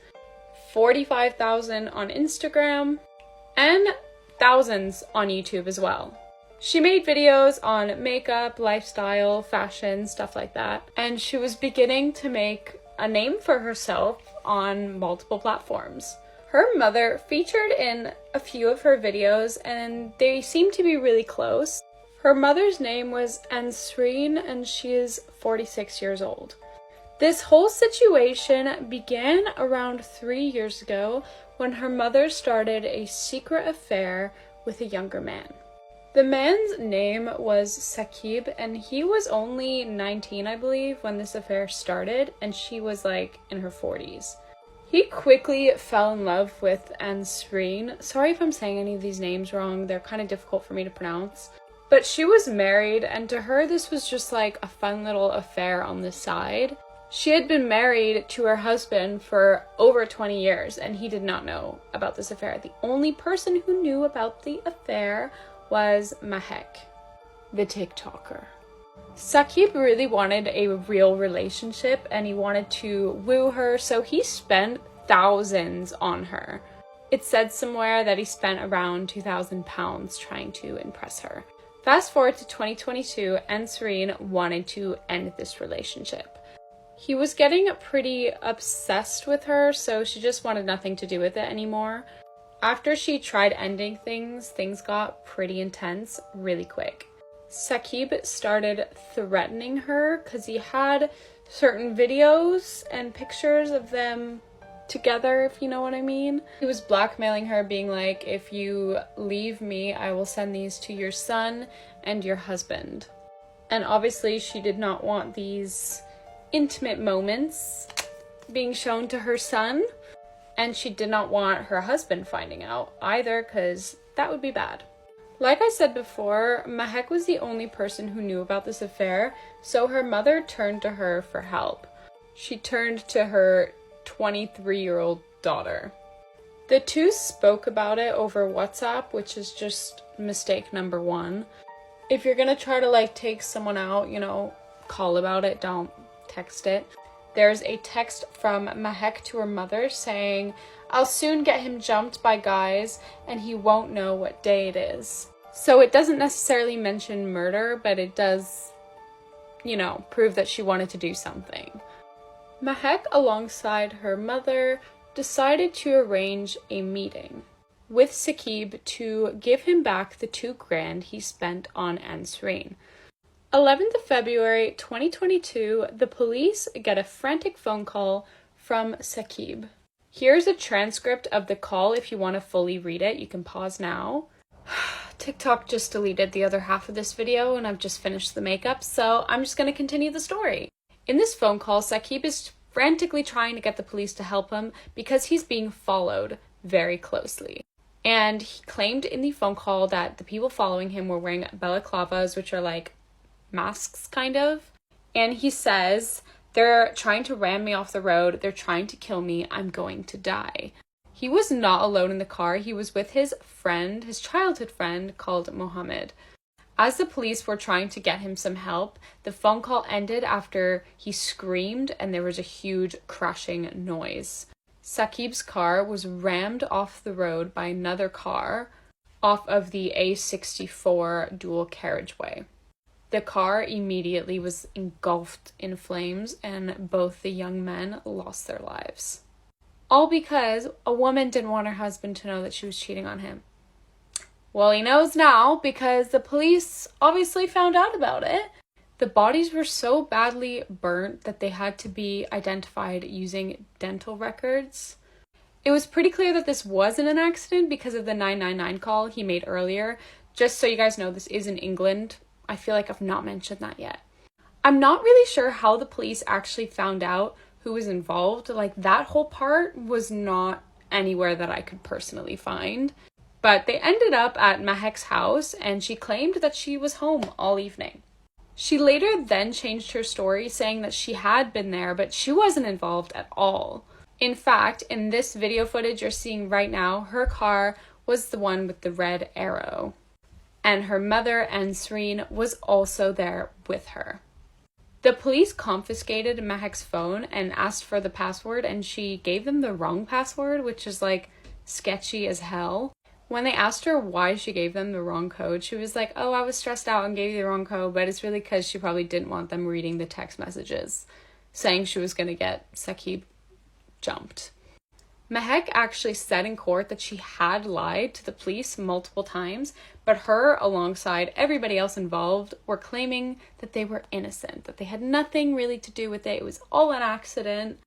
45,000 on Instagram, and thousands on YouTube as well. She made videos on makeup, lifestyle, fashion, stuff like that, and she was beginning to make a name for herself on multiple platforms. Her mother featured in a few of her videos, and they seemed to be really close. Her mother's name was Ansreen, and she is 46 years old. This whole situation began around 3 years ago when her mother started a secret affair with a younger man. The man's name was Saqib, and he was only 19, I believe, when this affair started, and she was like in her 40s. He quickly fell in love with Ansreen. Sorry if I'm saying any of these names wrong, they're kind of difficult for me to pronounce. But she was married, and to her this was just like a fun little affair on the side. She had been married to her husband for over 20 years, and he did not know about this affair. The only person who knew about the affair was Mahek, the TikToker. Saqib really wanted a real relationship, and he wanted to woo her, so he spent thousands on her. It said somewhere that he spent around £2,000 trying to impress her. Fast forward to 2022, Ansreen wanted to end this relationship. He was getting pretty obsessed with her, so she just wanted nothing to do with it anymore. After she tried ending things got pretty intense really quick. Saqib started threatening her because he had certain videos and pictures of them together, if you know what I mean. He was blackmailing her, being like, if you leave me, I will send these to your son and your husband. And obviously she did not want these intimate moments being shown to her son. And she did not want her husband finding out either, because that would be bad. Like I said before, Mahek was the only person who knew about this affair, so her mother turned to her for help. She turned to her 23-year-old daughter. The two spoke about it over WhatsApp, which is just mistake number 1. If you're gonna try to like take someone out, you know, call about it, don't text it. There's a text from Mahek to her mother saying, "I'll soon get him jumped by guys and he won't know what day it is." So it doesn't necessarily mention murder, but it does, you know, prove that she wanted to do something. Mahek, alongside her mother, decided to arrange a meeting with Saqib to give him back the $2,000 he spent on Ansreen. 11th of February 2022, the police get a frantic phone call from Saqib. Here's a transcript of the call if you want to fully read it. You can pause now. TikTok just deleted the other half of this video and I've just finished the makeup, so I'm just going to continue the story. In this phone call, Saqib is frantically trying to get the police to help him because he's being followed very closely. And he claimed in the phone call that the people following him were wearing balaclavas, which are like masks kind of. And he says, "They're trying to ram me off the road. They're trying to kill me. I'm going to die." He was not alone in the car. He was with his friend, his childhood friend called Mohammed. As the police were trying to get him some help, the phone call ended after he screamed and there was a huge crashing noise. Saqib's car was rammed off the road by another car off of the A64 dual carriageway. The car immediately was engulfed in flames and both the young men lost their lives. All because a woman didn't want her husband to know that she was cheating on him. Well, he knows now because the police obviously found out about it. The bodies were so badly burnt that they had to be identified using dental records. It was pretty clear that this wasn't an accident because of the 999 call he made earlier. Just so you guys know, this is in England. I feel like I've not mentioned that yet. I'm not really sure how the police actually found out who was involved. Like, that whole part was not anywhere that I could personally find. But they ended up at Mahek's house and she claimed that she was home all evening. She later then changed her story, saying that she had been there, but she wasn't involved at all. In fact, in this video footage you're seeing right now, her car was the one with the red arrow. And her mother, Ansreen, was also there with her. The police confiscated Mahek's phone and asked for the password, and she gave them the wrong password, which is like sketchy as hell. When they asked her why she gave them the wrong code, she was like, "Oh, I was stressed out and gave you the wrong code," but it's really because she probably didn't want them reading the text messages, saying she was going to get Saqib jumped. Mahek actually said in court that she had lied to the police multiple times, but her, alongside everybody else involved, were claiming that they were innocent, that they had nothing really to do with it. It was all an accident.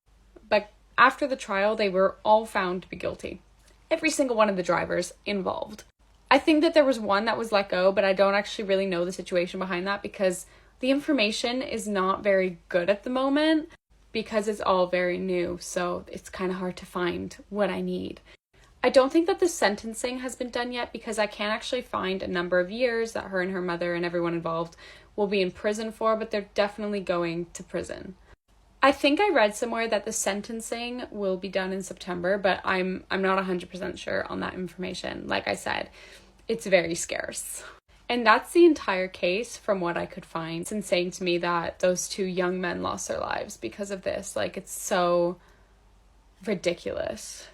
But after the trial, they were all found to be guilty. Every single one of the drivers involved. I think that there was one that was let go, but I don't actually really know the situation behind that because the information is not very good at the moment because it's all very new, so it's kind of hard to find what I need. I don't think that the sentencing has been done yet because I can't actually find a number of years that her and her mother and everyone involved will be in prison for, but they're definitely going to prison. I think I read somewhere that the sentencing will be done in September, but I'm not 100% sure on that information. Like I said, it's very scarce. And that's the entire case from what I could find. It's insane to me that those two young men lost their lives because of this. Like, it's so ridiculous.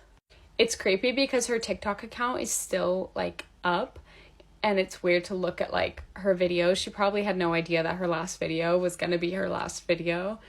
It's creepy because her TikTok account is still like up, and it's weird to look at like her videos. She probably had no idea that her last video was going to be her last video.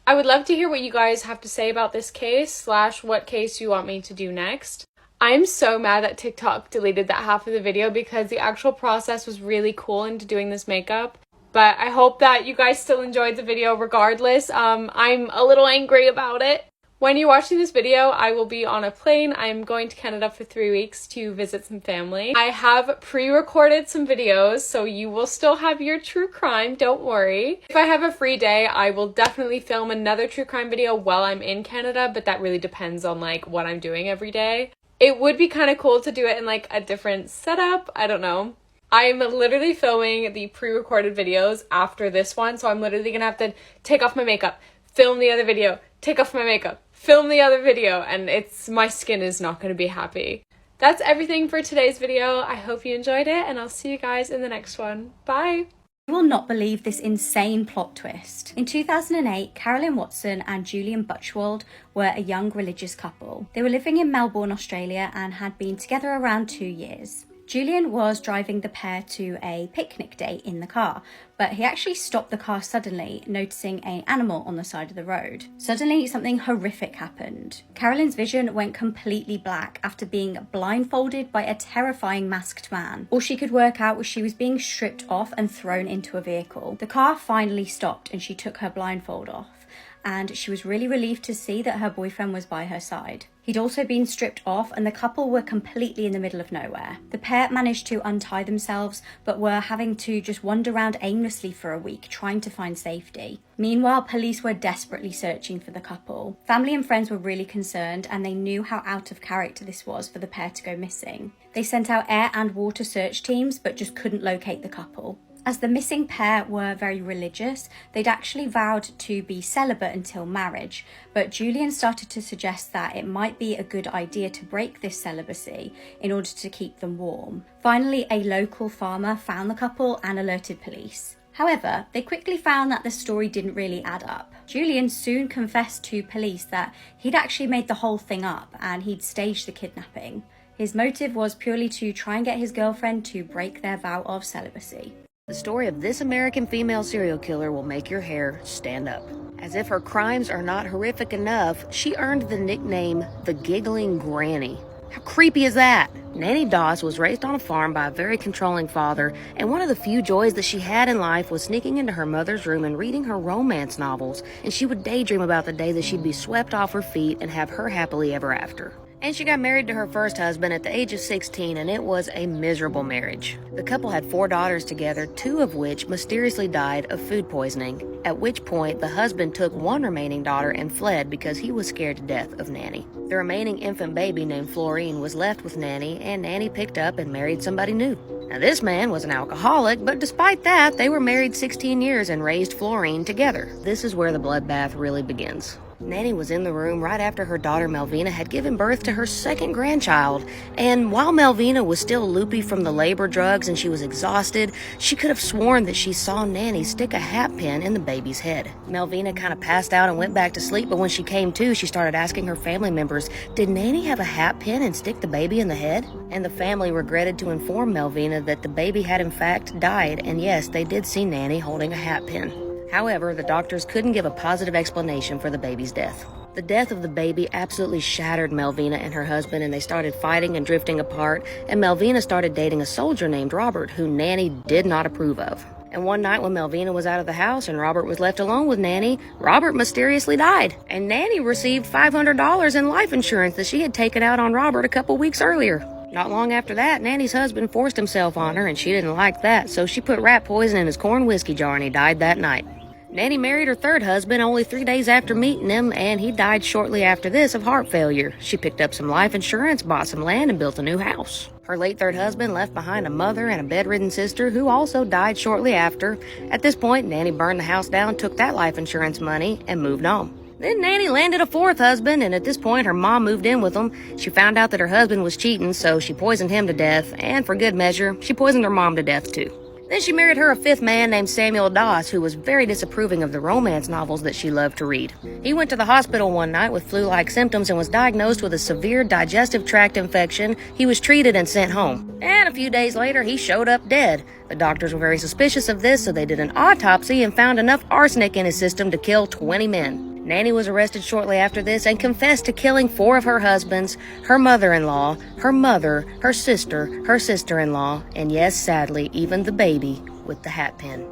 I would love to hear what you guys have to say about this case / what case you want me to do next. I'm so mad that TikTok deleted that half of the video because the actual process was really cool into doing this makeup. But I hope that you guys still enjoyed the video regardless. I'm a little angry about it. When you're watching this video, I will be on a plane. I'm going to Canada for 3 weeks to visit some family. I have pre-recorded some videos, so you will still have your true crime, don't worry. If I have a free day, I will definitely film another true crime video while I'm in Canada, but that really depends on like what I'm doing every day. It would be kind of cool to do it in like a different setup. I don't know. I'm literally filming the pre-recorded videos after this one, so I'm literally gonna have to take off my makeup, film the other video, take off my makeup, film the other video, and my skin is not gonna be happy. That's everything for today's video. I hope you enjoyed it, and I'll see you guys in the next one. Bye! You will not believe this insane plot twist. In 2008, Carolyn Watson and Julian Butchwald were a young religious couple. They were living in Melbourne, Australia, and had been together around 2 years. Julian was driving the pair to a picnic date in the car, but he actually stopped the car suddenly, noticing an animal on the side of the road. Suddenly, something horrific happened. Carolyn's vision went completely black after being blindfolded by a terrifying masked man. All she could work out was she was being stripped off and thrown into a vehicle. The car finally stopped and she took her blindfold off, and she was really relieved to see that her boyfriend was by her side. He'd also been stripped off and the couple were completely in the middle of nowhere. The pair managed to untie themselves, but were having to just wander around aimlessly for a week, trying to find safety. Meanwhile, police were desperately searching for the couple. Family and friends were really concerned, and they knew how out of character this was for the pair to go missing. They sent out air and water search teams, but just couldn't locate the couple. As the missing pair were very religious, they'd actually vowed to be celibate until marriage, but Julian started to suggest that it might be a good idea to break this celibacy in order to keep them warm. Finally, a local farmer found the couple and alerted police. However, they quickly found that the story didn't really add up. Julian soon confessed to police that he'd actually made the whole thing up and he'd staged the kidnapping. His motive was purely to try and get his girlfriend to break their vow of celibacy. The story of this American female serial killer will make your hair stand up. As if her crimes are not horrific enough, she earned the nickname the Giggling Granny. How creepy is that? Nanny Doss was raised on a farm by a very controlling father, and one of the few joys that she had in life was sneaking into her mother's room and reading her romance novels, and she would daydream about the day that she'd be swept off her feet and have her happily ever after. And she got married to her first husband at the age of 16, and it was a miserable marriage. The couple had 4 daughters together, 2 of which mysteriously died of food poisoning, at which point the husband took one remaining daughter and fled because he was scared to death of Nanny. The remaining infant baby named Florine was left with Nanny, and Nanny picked up and married somebody new. Now this man was an alcoholic, but despite that, they were married 16 years and raised Florine together. This is where the bloodbath really begins. Nanny was in the room right after her daughter Melvina had given birth to her second grandchild, and while Melvina was still loopy from the labor drugs and she was exhausted, she could have sworn that she saw Nanny stick a hat pin in the baby's head. Melvina kind of passed out and went back to sleep, but when she came to, she started asking her family members, did Nanny have a hat pin and stick the baby in the head? And the family regretted to inform Melvina that the baby had in fact died, and yes, they did see Nanny holding a hat pin. However, the doctors couldn't give a positive explanation for the baby's death. The death of the baby absolutely shattered Melvina and her husband, and they started fighting and drifting apart, and Melvina started dating a soldier named Robert, who Nanny did not approve of. And one night when Melvina was out of the house and Robert was left alone with Nanny, Robert mysteriously died, and Nanny received $500 in life insurance that she had taken out on Robert a couple weeks earlier. Not long after that, Nanny's husband forced himself on her, and she didn't like that, so she put rat poison in his corn whiskey jar and he died that night. Nanny married her third husband only 3 days after meeting him, and he died shortly after this of heart failure. She picked up some life insurance, bought some land, and built a new house. Her late third husband left behind a mother and a bedridden sister who also died shortly after. At this point, Nanny burned the house down, took that life insurance money, and moved on. Then Nanny landed a fourth husband, and at this point her mom moved in with him. She found out that her husband was cheating, so she poisoned him to death, and for good measure, she poisoned her mom to death too. Then she married her a fifth man named Samuel Doss, who was very disapproving of the romance novels that she loved to read. He went to the hospital one night with flu-like symptoms and was diagnosed with a severe digestive tract infection. He was treated and sent home. And a few days later, he showed up dead. The doctors were very suspicious of this, so they did an autopsy and found enough arsenic in his system to kill 20 men. Nanny was arrested shortly after this and confessed to killing 4 of her husbands, her mother-in-law, her mother, her sister-in-law, and yes, sadly, even the baby with the hat pin.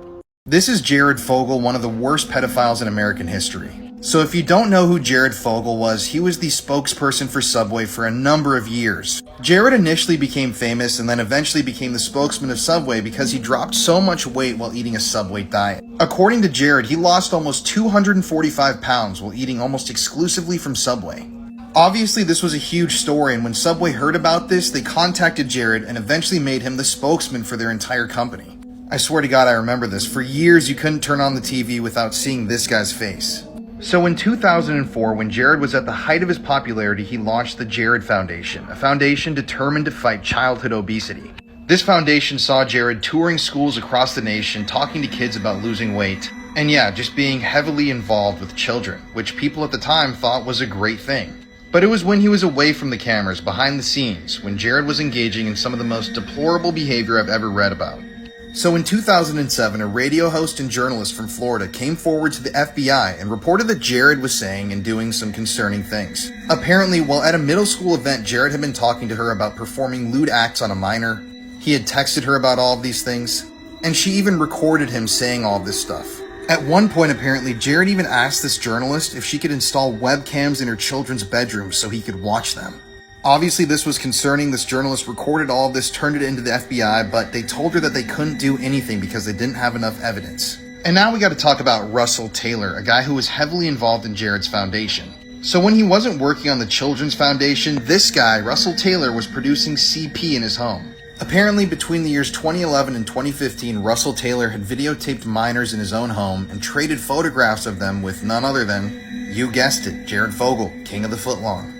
This is Jared Fogle, one of the worst pedophiles in American history. So if you don't know who Jared Fogle was, he was the spokesperson for Subway for a number of years. Jared initially became famous and then eventually became the spokesman of Subway because he dropped so much weight while eating a Subway diet. According to Jared, he lost almost 245 pounds while eating almost exclusively from Subway. Obviously, this was a huge story, and when Subway heard about this, they contacted Jared and eventually made him the spokesman for their entire company. I swear to God, I remember this. For years, you couldn't turn on the TV without seeing this guy's face. So in 2004, when Jared was at the height of his popularity, he launched the Jared Foundation, a foundation determined to fight childhood obesity. This foundation saw Jared touring schools across the nation, talking to kids about losing weight, and just being heavily involved with children, which people at the time thought was a great thing. But it was when he was away from the cameras, behind the scenes, when Jared was engaging in some of the most deplorable behavior I've ever read about. So in 2007, a radio host and journalist from Florida came forward to the FBI and reported that Jared was saying and doing some concerning things. Apparently, while at a middle school event, Jared had been talking to her about performing lewd acts on a minor. He had texted her about all of these things, and she even recorded him saying all of this stuff. At one point, apparently, Jared even asked this journalist if she could install webcams in her children's bedrooms so he could watch them. Obviously, this was concerning. This journalist recorded all of this, turned it into the FBI, but they told her that they couldn't do anything because they didn't have enough evidence. And now we got to talk about Russell Taylor, a guy who was heavily involved in Jared's foundation. So when he wasn't working on the Children's Foundation, this guy, Russell Taylor, was producing CP in his home. Apparently, between the years 2011 and 2015, Russell Taylor had videotaped minors in his own home and traded photographs of them with none other than, you guessed it, Jared Fogle, king of the footlong.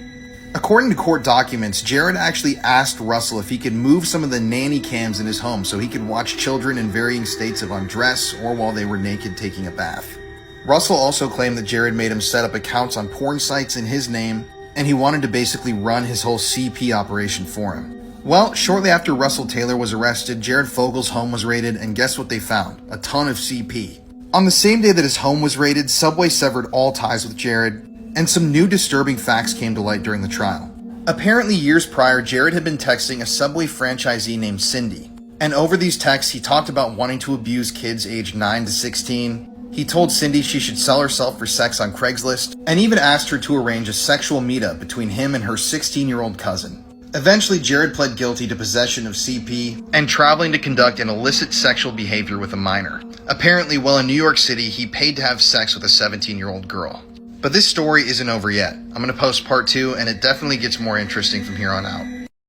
According to court documents, Jared actually asked Russell if he could move some of the nanny cams in his home so he could watch children in varying states of undress or while they were naked taking a bath. Russell also claimed that Jared made him set up accounts on porn sites in his name, and he wanted to basically run his whole CP operation for him. Well, shortly after Russell Taylor was arrested, Jared Fogle's home was raided, and guess what they found? A ton of CP. On the same day that his home was raided, Subway severed all ties with Jared, and some new disturbing facts came to light during the trial. Apparently, years prior, Jared had been texting a Subway franchisee named Cindy, and over these texts, he talked about wanting to abuse kids aged 9 to 16. He told Cindy she should sell herself for sex on Craigslist, and even asked her to arrange a sexual meetup between him and her 16-year-old cousin. Eventually, Jared pled guilty to possession of CP and traveling to conduct an illicit sexual behavior with a minor. Apparently, while in New York City, he paid to have sex with a 17-year-old girl. But this story isn't over yet. I'm going to post part 2, and it definitely gets more interesting from here on out.